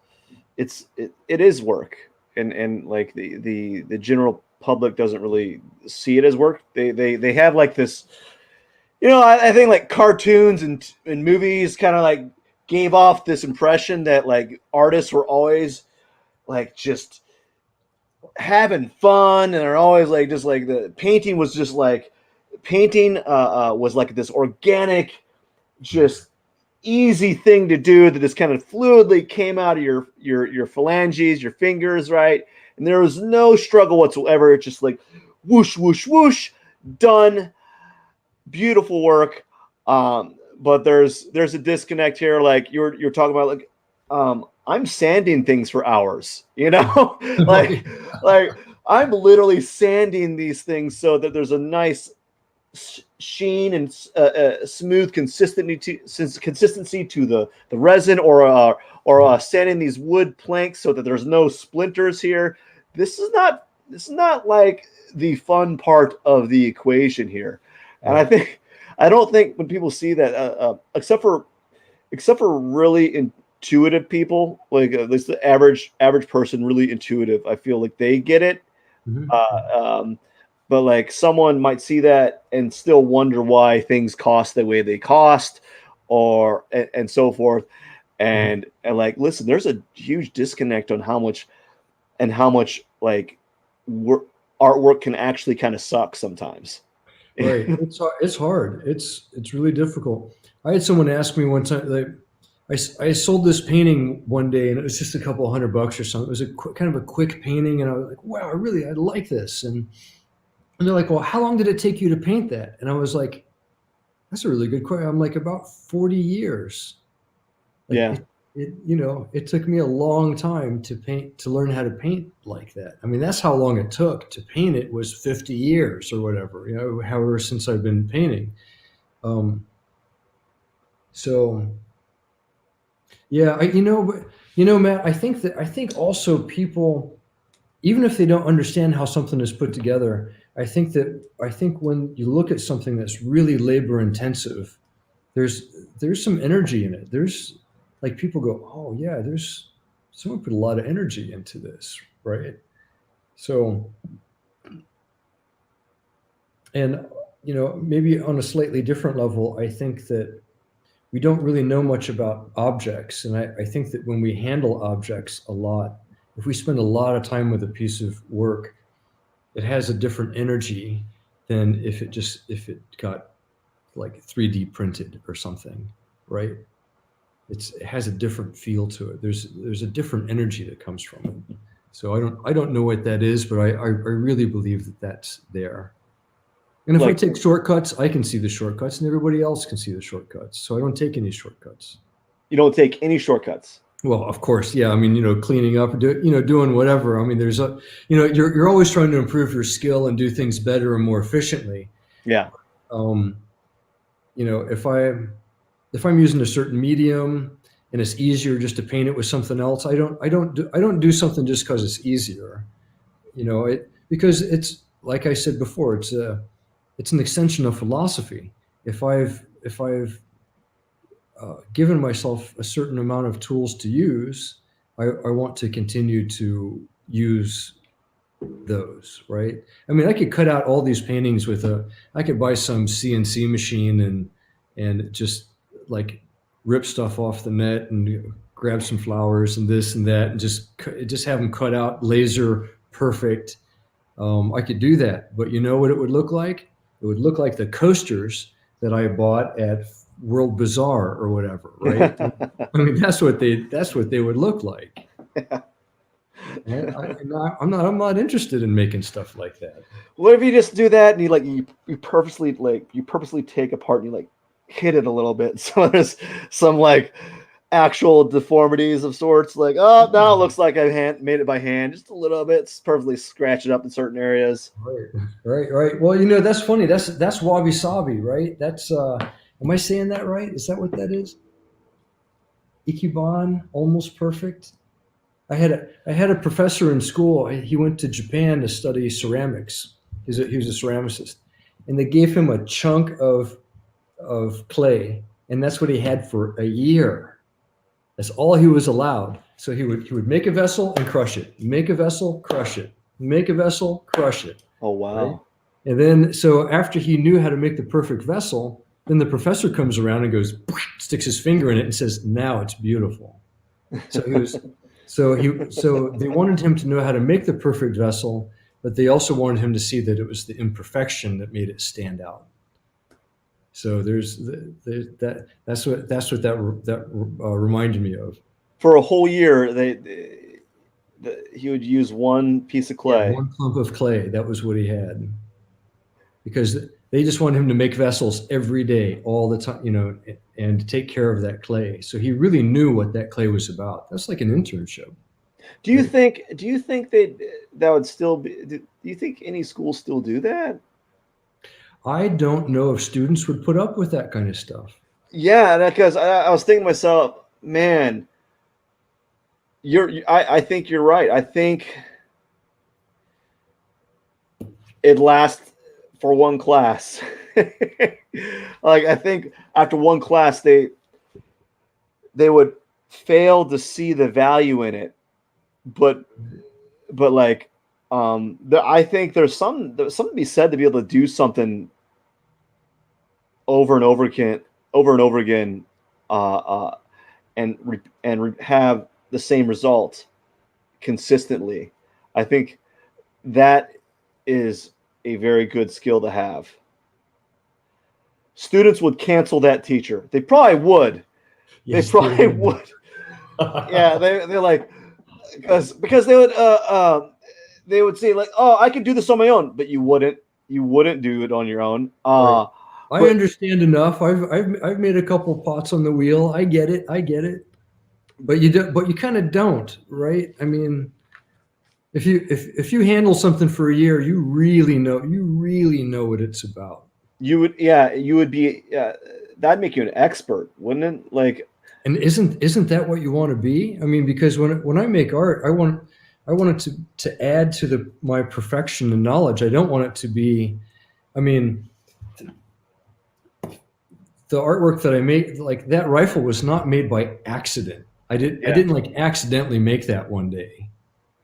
it is work, and like the general public doesn't really see it as work. They have like this, I think like cartoons and movies kind of like gave off this impression that like artists were always like just having fun, and they're always like just like the painting was just like painting was like this organic, just easy thing to do that just kind of fluidly came out of your phalanges, your fingers, right? And there was no struggle whatsoever. It's just like whoosh, whoosh, whoosh, done, beautiful work. But there's a disconnect here. Like you're talking about, like I'm sanding things for hours, like like I'm literally sanding these things so that there's a nice sheen and smooth consistency to the resin, or sanding these wood planks so that there's no splinters here. This is not like the fun part of the equation here. And I don't think when people see that, except for really intuitive people, like at least the average person, really intuitive, I feel like they get it. Mm-hmm. But like someone might see that and still wonder why things cost the way they cost, or and so forth. And like, listen, there's a huge disconnect on how much like artwork can actually kind of suck sometimes. Right. It's hard. It's really difficult. I had someone ask me one time, like, I sold this painting one day and it was just a couple $100 or something. It was kind of a quick painting, and I was like, wow, I like this. And they're like, well, how long did it take you to paint that? And I was like, that's a really good question. I'm like, about 40 years. Like Yeah. it took me a long time to learn how to paint like that. I mean, that's how long it took to paint it, was 50 years or whatever, however, since I've been painting. So yeah, Matt, I think also people, even if they don't understand how something is put together, I think when you look at something that's really labor intensive, there's some energy in it. There's like people go, oh yeah, there's someone put a lot of energy into this, right? So, and maybe on a slightly different level, I think that we don't really know much about objects, and I think that when we handle objects a lot, if we spend a lot of time with a piece of work, it has a different energy than if it got like 3D printed or something, right? It has a different feel to it. There's a different energy that comes from it. So I don't know what that is, but I really believe that that's there. And if I take shortcuts, I can see the shortcuts, and everybody else can see the shortcuts. So I don't take any shortcuts. You don't take any shortcuts. Well, of course, yeah. I mean, cleaning up, doing whatever. I mean, you're always trying to improve your skill and do things better and more efficiently. Yeah. If I'm using a certain medium and it's easier just to paint it with something else, I don't do something just because it's easier. Because it's like I said before, it's an extension of philosophy. If I've given myself a certain amount of tools to use, I want to continue to use those, right? I mean, I could cut out all these paintings with I could buy some CNC machine and just like rip stuff off the net and grab some flowers and this and that and just have them cut out laser perfect. I could do that, but you know what it would look like? It would look like the coasters that I bought at World Bazaar or whatever, right? I mean, that's what they would look like. And I'm not interested in making stuff like that. What if you just do that and you purposely take apart and you like hit it a little bit, so there's some like actual deformities of sorts, like, oh, now it looks like I made it by hand just a little bit, it's perfectly scratch it up in certain areas. Right. Well, you know, that's funny. That's wabi sabi, right? That's am I saying that right? Is that what that is? Ikiban, almost perfect. I had a professor in school. He went to Japan to study ceramics. He was a ceramicist, and they gave him a chunk of clay, and that's what he had for a year. That's all he was allowed. So he would make a vessel and crush it. Make a vessel, crush it. Make a vessel, crush it. Oh wow! Right? And then so after he knew how to make the perfect vessel, then the professor comes around and goes, sticks his finger in it and says, "Now it's beautiful." So he was. So they wanted him to know how to make the perfect vessel, but they also wanted him to see that it was the imperfection that made it stand out. So that's what that reminded me of. For a whole year, he would use one piece of clay. Yeah, one clump of clay. That was what he had, because they just wanted him to make vessels every day, all the time, you know, and take care of that clay. So he really knew what that clay was about. That's like an internship. Do you think that would still be? Do you think any schools still do that? I don't know if students would put up with that kind of stuff. Yeah, because I was thinking to myself, man, I think you're right. I think it lasts for one class. Like, I think after one class, they would fail to see the value in it, but like, I think there's something to be said to be able to do something over and over again, and have the same result consistently. I think that is a very good skill to have. Students would cancel that teacher. They probably would. Yes, they probably would. Yeah, they're like, because they would say like, oh, I can do this on my own, but you wouldn't do it on your own. Right. I understand enough. I've made a couple pots on the wheel. I get it. But you kind of don't, right? I mean, if you handle something for a year, you really know what it's about. You would be. That'd make you an expert, wouldn't it? Like, and isn't that what you want to be? I mean, because when I make art, I want it to add to my perfection and knowledge. I don't want it to be. I mean, the artwork that I made, like that rifle, was not made by accident. I didn't like accidentally make that one day.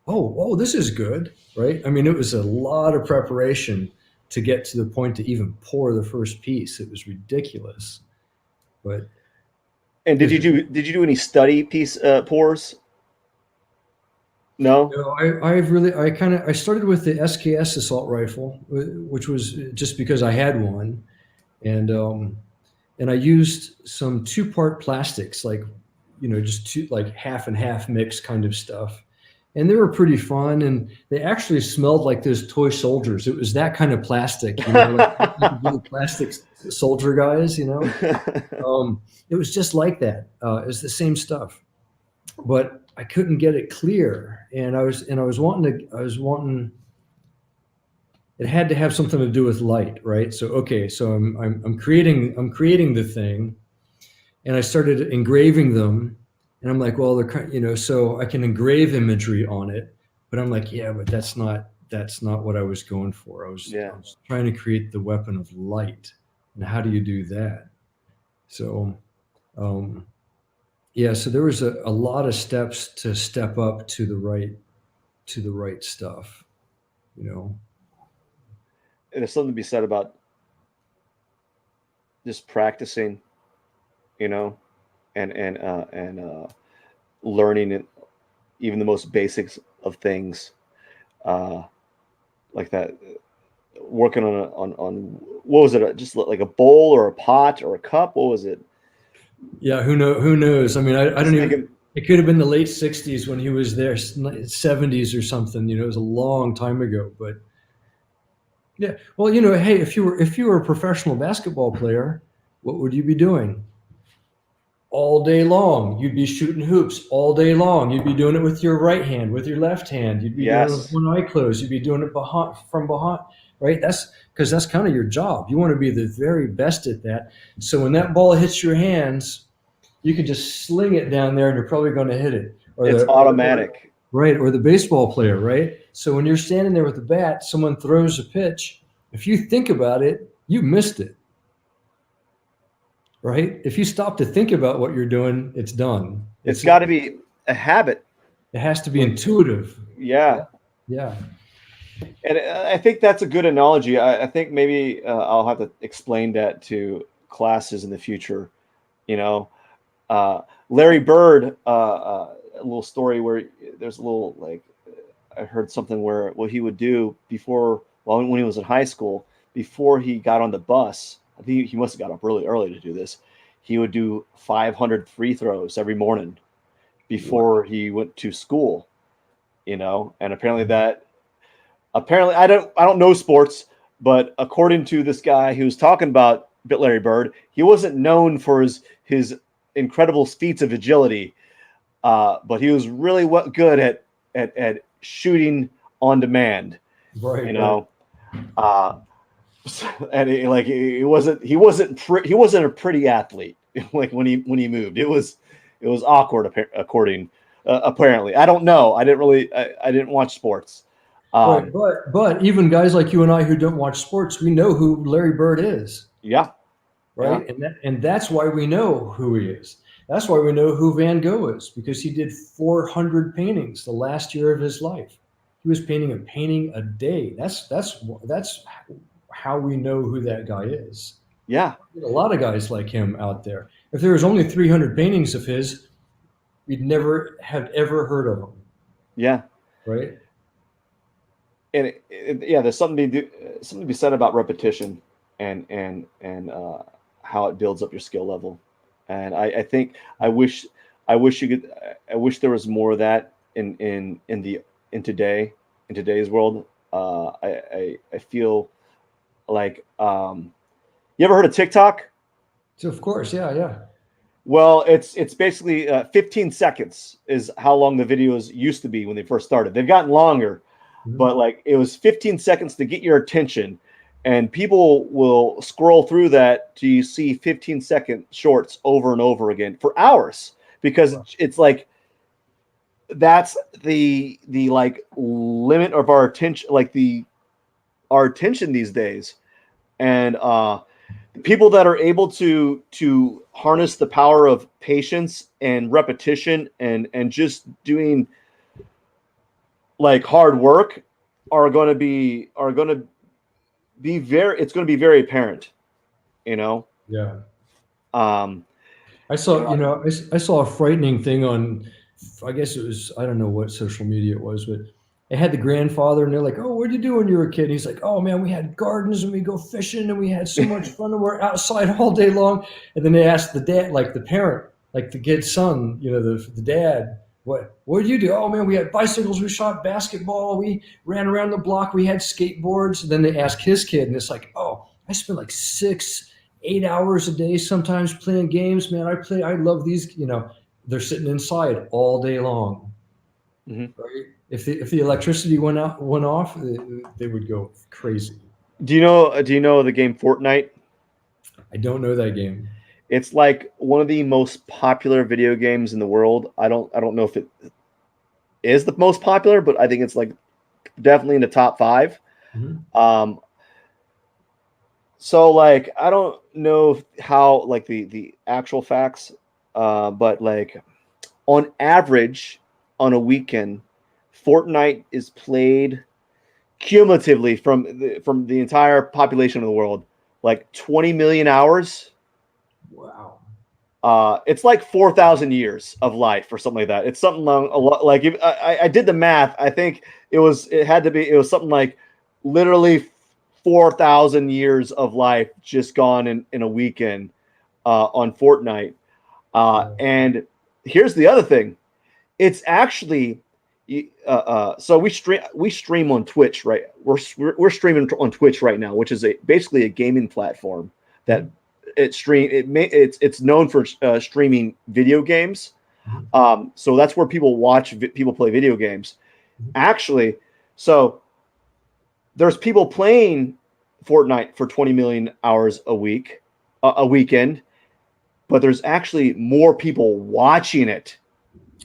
Oh, this is good, right? I mean, it was a lot of preparation to get to the point to even pour the first piece. It was ridiculous. But and did you do any study piece pours? No. I started with the SKS assault rifle, which was just because I had one, and I used some 2-part plastics, like, you know, just two, like half and half mix kind of stuff. And they were pretty fun, and they actually smelled like those toy soldiers. It was that kind of plastic, you know, like little plastic soldier guys, you know. It was just like that. It's the same stuff, but I couldn't get it clear, and I was wanting. It had to have something to do with light, right? So I'm creating the thing, and I started engraving them. And I'm like, well, they're, you know, so I can engrave imagery on it, but I'm like, yeah, but that's not that's not what I was going for. Yeah. I was trying to create the weapon of light. And how do you do that? So, um, yeah, so there was a lot of steps to step up to the right stuff, you know. And there's something to be said about just practicing, you know, and learning it, even the most basics of things, uh, like that. Working on what was it? Just like a bowl or a pot or a cup. What was it? Yeah, who knows? I mean, I Just don't even, thinking, it could have been the late 60s when he was there, 70s or something, you know, it was a long time ago, but yeah. Well, you know, hey, if you were a professional basketball player, what would you be doing? All day long. You'd be shooting hoops all day long. You'd be doing it with your right hand, with your left hand. You'd be doing it with yes, one eye closed. You'd be doing it from behind, right? That's because that's kind of your job. You want to be the very best at that. So when that ball hits your hands, you can just sling it down there, and you're probably going to hit it. it's automatic. Right, or the baseball player, right? So when you're standing there with the bat, someone throws a pitch. If you think about it, you missed it, right? If you stop to think about what you're doing, it's done. It's got to be a habit. It has to be intuitive. Yeah. Yeah. Yeah. And I think that's a good analogy. I think maybe I'll have to explain that to classes in the future. You know, Larry Bird, a little story where there's a little like I heard something where what he would do before, well, when he was in high school, before he got on the bus, I think he must have got up really early to do this. He would do 500 free throws every morning before he went to school. You know, and apparently I don't know sports, but according to this guy who was talking about Larry Bird, he wasn't known for his incredible feats of agility, but he was really good at shooting on demand. Right. You know, and he wasn't a pretty athlete. Like when he moved, it was awkward. According apparently, I don't know. I didn't watch sports. Right. But even guys like you and I who don't watch sports, we know who Larry Bird is. Yeah, yeah, Right. And that's why we know who he is. That's why we know who Van Gogh is, because he did 400 paintings the last year of his life. He was painting a painting a day. That's how we know who that guy is. yeah, There's a lot of guys like him out there. If there was only 300 paintings of his, we'd never have ever heard of him. yeah. Right. And yeah, there's something to be said about repetition and how it builds up your skill level. And I think I wish you could I wish there was more of that in today's world. I feel like you ever heard of TikTok? So of course, yeah, yeah. Well, it's basically 15 seconds is how long the videos used to be when they first started. They've gotten longer, Mhm. but like it was 15 seconds to get your attention, and people will scroll through that till you see 15-second shorts over and over again for hours because it's like that's the like limit of our attention, like our attention these days, and people that are able to harness the power of patience and repetition and just doing like hard work are going to be very, it's going to be very apparent, you know. Yeah. um I saw, you know, I saw a frightening thing on, I guess it was, I don't know what social media it was, but it had the grandfather and they're like, oh, what did you do when you were a kid? And he's like, oh man, we had gardens and we go fishing and we had so much fun and we're outside all day long. And then they asked the dad, like the parent, like the kid's son, you know, the dad, what did you do? Oh man, we had bicycles, we shot basketball, we ran around the block, we had skateboards. And then they ask his kid and it's like, oh, I spent like 8 hours a day sometimes playing games, man. I love these, you know, they're sitting inside all day long. mhm. Right? If the electricity went off, they would go crazy. Do you know the game Fortnite? I don't know that game. It's like one of the most popular video games in the world. I don't know if it is the most popular, but I think it's like definitely in the top 5. Mhm. So like I don't know how like the actual facts, but like on average on a weekend, Fortnite is played cumulatively from the entire population of the world, like 20 million hours. Wow. It's like 4,000 years of life or something like that. It's something long, a lot. Like if, I did the math. I think it was something like literally 4,000 years of life just gone in a weekend on Fortnite. Yeah. And here's the other thing. It's actually so we stream on Twitch, right? We're streaming on Twitch right now, which is basically a gaming platform that Mhm. it's known for streaming video games. Mhm. So that's where people watch people play video games. Mhm. Actually, so there's people playing Fortnite for 20 million hours a weekend, but there's actually more people watching it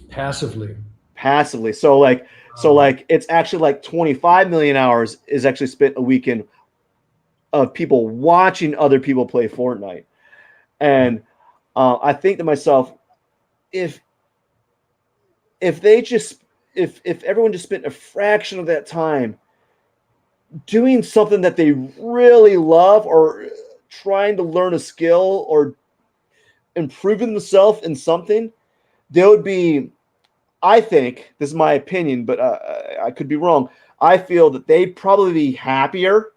Passively. passively. So Wow. like it's actually like 25 million hours is actually spent a weekend of people watching other people play Fortnite. And I think to myself, if if they just if everyone just spent a fraction of that time doing something that they really love or trying to learn a skill or improving themselves in something, they would be, I think, this is my opinion, but I could be wrong. I feel that they'd probably be happier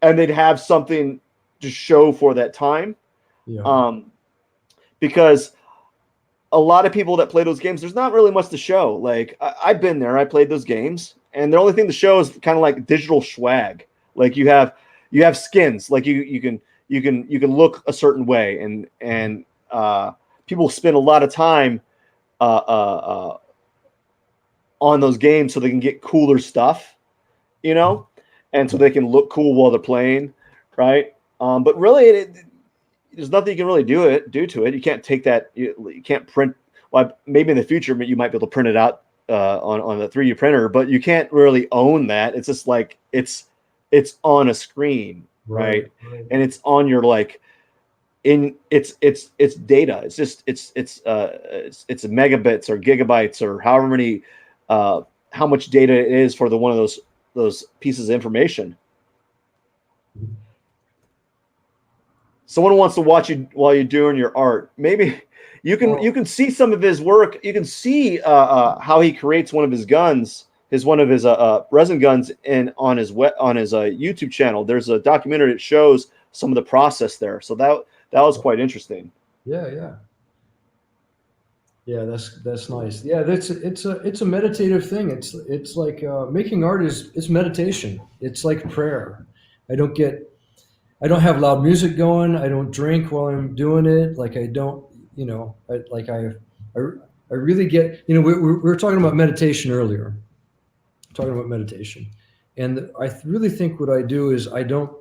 and they'd have something to show for that time. Yeah. Um, because a lot of people that play those games, there's not really much to show. Like I've been there, I played those games, and the only thing to show is kind of like digital swag. Like you have skins, like you can look a certain way, and people spend a lot of time uh, uh, uh, on those games so they can get cooler stuff, you know, and so they can look cool while they're playing, right? But really, there's nothing you can really do to it. You can't take that. You can't print. Well, maybe in the future you might be able to print it out on a 3D printer, but you can't really own that. It's just like it's on a screen, Right. right? Right. And it's on your like in it's data. It's just it's megabits or gigabytes or however many how much data it is for the one of those pieces of information. Someone wants to watch you while you're doing your art. Maybe you Well, can see some of his work. You can see how he creates one of his guns, one of his resin guns, in on his YouTube channel. There's a documentary that shows some of the process there. So that was quite interesting. yeah, yeah. Yeah, that's nice. Yeah, that's it's a meditative thing. It's like making art is it's meditation. It's like prayer. I don't get I don't have loud music going. I don't drink while I'm doing it. Like I don't, I, I really get, we were talking about meditation earlier, talking about meditation. And really think what I do is I don't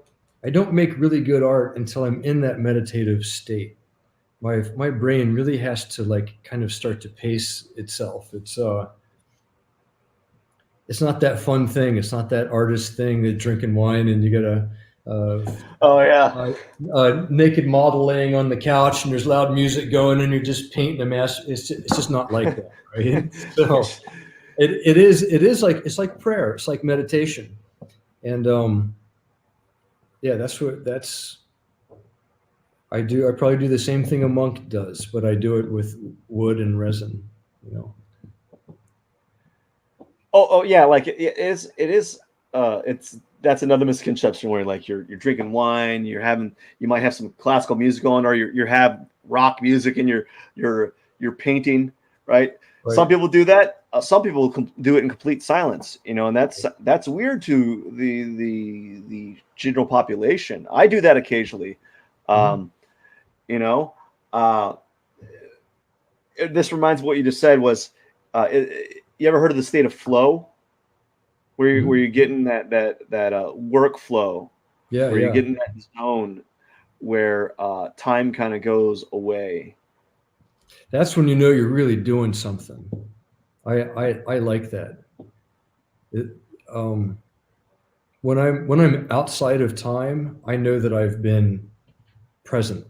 make really good art until I'm in that meditative state. My brain really has to like kind of start to pace itself. It's not that fun thing. It's not that artist thing that drinking wine and you gotta, uh, Oh yeah. naked model laying on the couch and there's loud music going and you're just painting a mess. It's just not like that, right? So it is like it's like prayer. It's like meditation, and yeah, that's I do. I probably do the same thing a monk does, but I do it with wood and resin. You know. Oh yeah, like it is it's that's another misconception where like you're drinking wine, you might have some classical music on, or you have rock music and you're painting, right? Right. Some people do that. Some people do it in complete silence, and that's weird to the general population. I do that occasionally. Mhm. Um, you know, uh, this reminds me what you just said was, you ever heard of the state of flow? Where Mhm. you're getting that workflow, Yeah, where you're yeah. getting that zone where time kind of goes away. That's when you know you're really doing something. I like that. It, um, when I'm outside of time, I know that I've been present,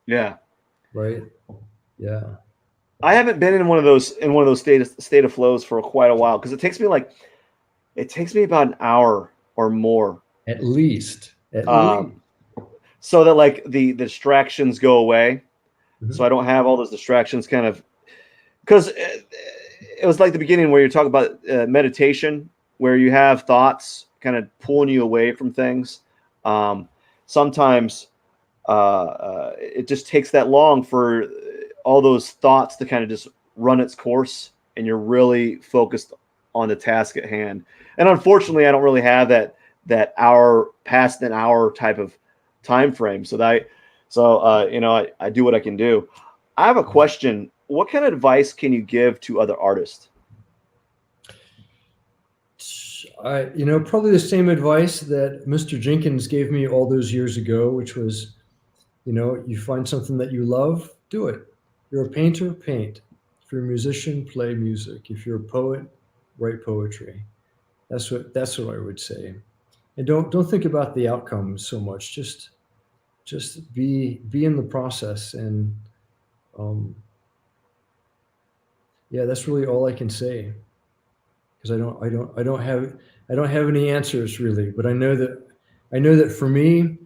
Yeah. right? Yeah. I haven't been in one of those state of flows for quite a while because it takes me about an hour or more, At least. um, so that like the distractions go away, so Mhm. I don't have all those distractions kind of because it was like the beginning where you're talking about meditation, where you have thoughts kind of pulling you away from things. Um, Sometimes it just takes that long for all those thoughts to kind of just run its course, and you're really focused on the task at hand. And unfortunately, I don't really have that hour past an hour type of time frame. I do what I can do. I have a question. What kind of advice can you give to other artists? Probably the same advice that Mr. Jenkins gave me all those years ago, which was, you find something that you love, do it. You're a painter, paint. If you're a musician, play music. If you're a poet, write poetry. That's what I would say. And don't think about the outcome so much. Just be in the process, and um, yeah, that's really all I can say, because I don't have any answers really, but I know that for me,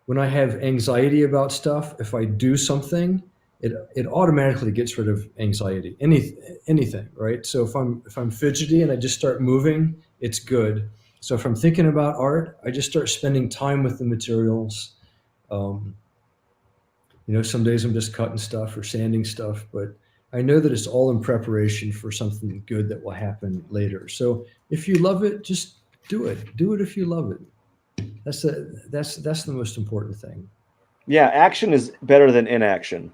when I have anxiety about stuff, if I do something, it automatically gets rid of anxiety. Anything, right? So if I'm fidgety and I just start moving, it's good. So if I'm thinking about art, I just start spending time with the materials. Um, some days I'm just cutting stuff or sanding stuff, but I know that it's all in preparation for something good that will happen later. So if you love it, just do it. Do it if you love it. That's the most important thing. Yeah, action is better than inaction.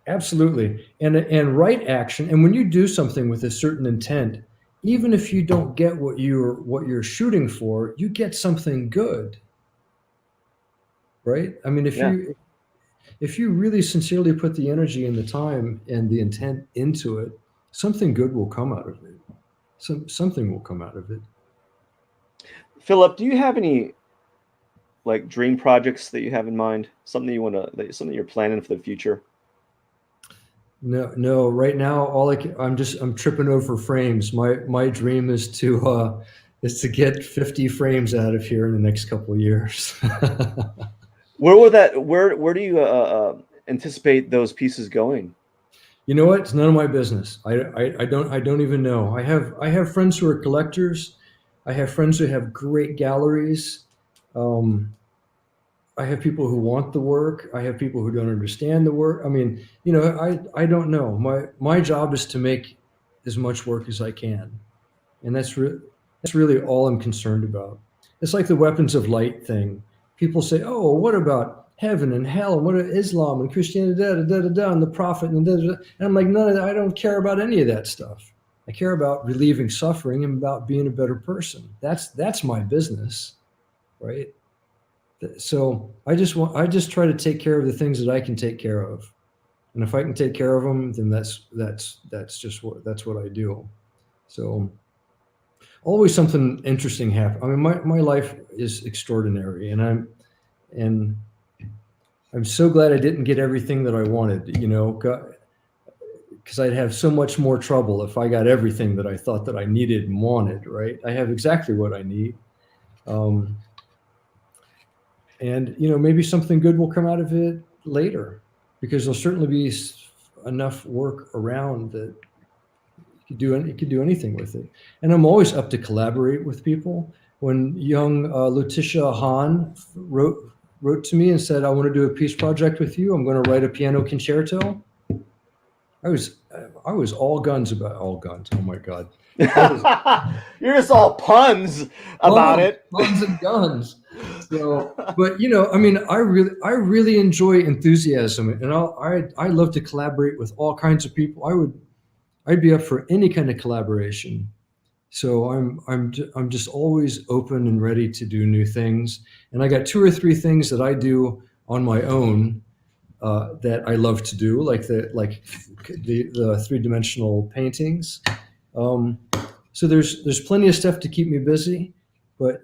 Absolutely. And right action. And when you do something with a certain intent, even if you don't get what you're shooting for, you get something good, right? I mean, if Yeah. you if you really sincerely put the energy and the time and the intent into it, something good will come out of it. Something will come out of it. Philip, do you have any like dream projects that you have in mind? Something you're planning for the future? No, no. Right now, I'm tripping over frames. My dream is to get 50 frames out of here in the next couple of years. Where do you anticipate those pieces going? You know what? It's none of my business. I don't even know. I have friends who are collectors. I have friends who have great galleries. Um, I have people who want the work. I have people who don't understand the work. I mean, I don't know. My job is to make as much work as I can, and that's really all I'm concerned about. It's like the weapons of light thing. People say, "Oh, well, what about heaven and hell? And what are Islam and Christianity, da da da da da, and the prophet and da da da?" And I'm like, none of that. I don't care about any of that stuff. I care about relieving suffering and about being a better person. That's my business, right? So I just try to take care of the things that I can take care of, and if I can take care of them, then that's what I do. So always something interesting happen. I mean, my life is extraordinary, and I'm so glad I didn't get everything that I wanted. Because I'd have so much more trouble if I got everything that I thought that I needed and wanted. Right? I have exactly what I need. Um, and maybe something good will come out of it later, because there'll certainly be enough work around that you could do anything with it. And I'm always up to collaborate with people. When young Letitia Hahn wrote to me and said, "I want to do a peace project with you. I'm going to write a piano concerto." I was all guns. Oh my God. I was You're just all puns about guns, it. guns and guns. So, but I mean, I really enjoy enthusiasm, and I love to collaborate with all kinds of people. I'd be up for any kind of collaboration. So I'm just always open and ready to do new things. And I got two or three things that I do on my own that I love to do, like the three-dimensional paintings. Um, So there's plenty of stuff to keep me busy, but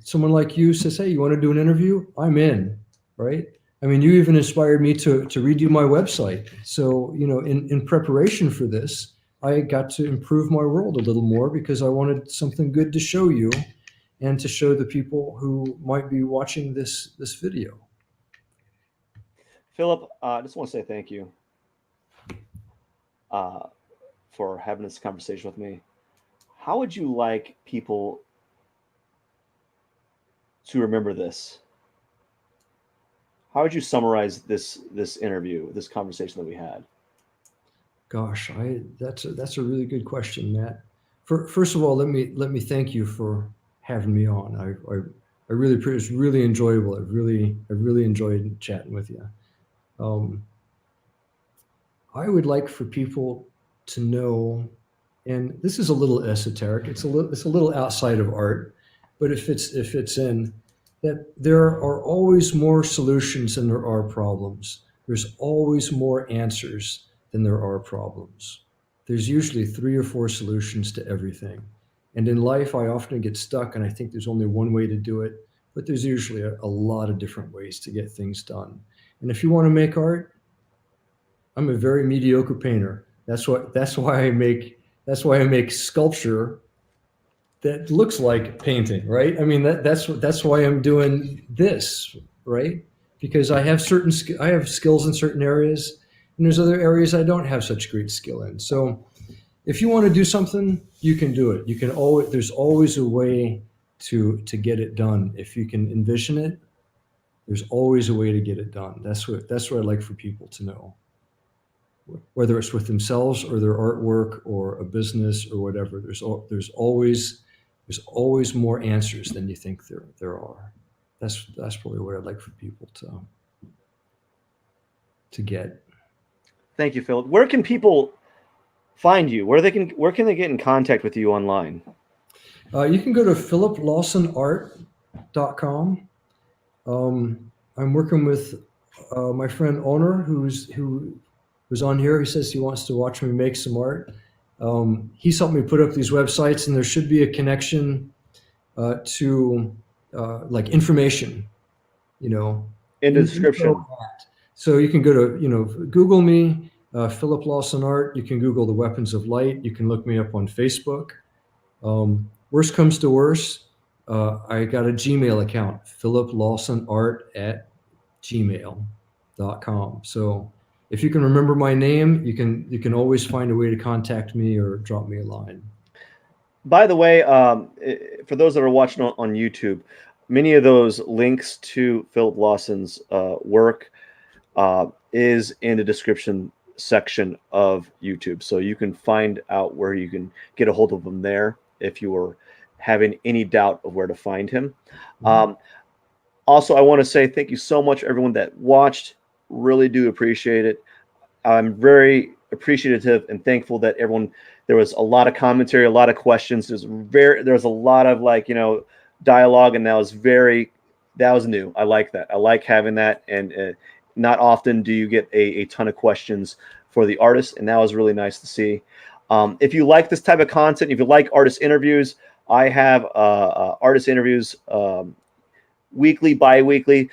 someone like you says, "Hey, you want to do an interview?" I'm in, right? I mean, you even inspired me to redo my website. So, in preparation for this, I got to improve my world a little more because I wanted something good to show you and to show the people who might be watching this video. Philip, I just want to say thank you for having this conversation with me. How would you like people to remember this? How would you summarize this interview, this conversation that we had? Gosh, that's a really good question, Matt. First of all, let me thank you for having me on. I really it was really enjoyable. I really enjoyed chatting with you. Um, I would like for people to know, and this is a little esoteric. It's a little outside of art, but if it's in that there are always more solutions than there are problems. There's always more answers than there are problems. There's usually 3 or 4 solutions to everything. And in life, I often get stuck and I think there's only one way to do it, but there's usually a lot of different ways to get things done. And if you want to make art, I'm a very mediocre painter. That's why I make sculpture that looks like painting, right? I mean, that's why I'm doing this, right? Because I have skills in certain areas, and there's other areas I don't have such great skill in. So if you want to do something, you can do it. There's always a way to get it done. If you can envision it, there's always a way to get it done. That's what I'd like for people to know. Whether it's with themselves or their artwork or a business or whatever, there's always more answers than you think there are. That's probably what I'd like for people to get. Thank you, Philip. Where can people find you? Where can they get in contact with you online? You can go to philiplawsonart.com. I'm working with my friend Honor, who was on here. He says he wants to watch me make some art. He's helped me put up these websites, and there should be a connection to like information, in the description. So you can go to Google me, Philip Lawson Art. You can Google the Weapons of Light. You can look me up on Facebook. Worst comes to worst, I got a Gmail account, philiplawsonart@gmail.com. So if you can remember my name, you can always find a way to contact me or drop me a line. By the way, for those that are watching on YouTube, many of those links to Philip Lawson's work is in the description section of YouTube. So you can find out where you can get a hold of him there if you are having any doubt of where to find him. Mm-hmm. Also, I want to say thank you so much, everyone that watched. Really do appreciate it. I'm very appreciative and thankful that there was a lot of commentary, a lot of questions. There was a lot of dialogue, and that was new. I like that. I like having that. And not often do you get a ton of questions for the artist. And that was really nice to see. If you like this type of content, if you like artist interviews, I have artist interviews weekly, bi-weekly,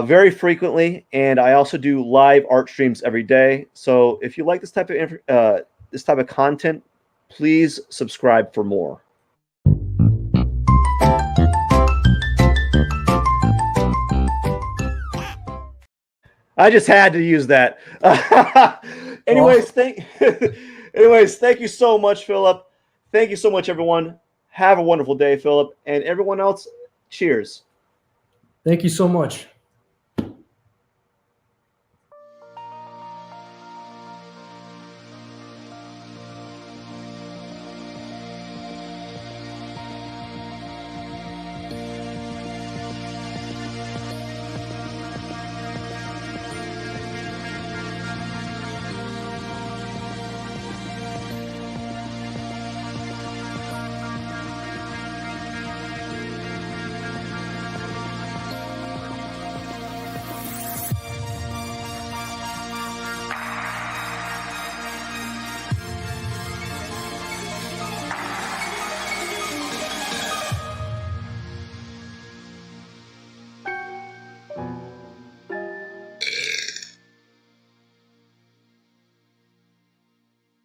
very frequently, and I also do live art streams every day. So if you like this type of content, please subscribe for more. I just had to use that. Anyways, thank you so much, Philip. Thank you so much, everyone. Have a wonderful day, Philip. And everyone else, cheers. Thank you so much.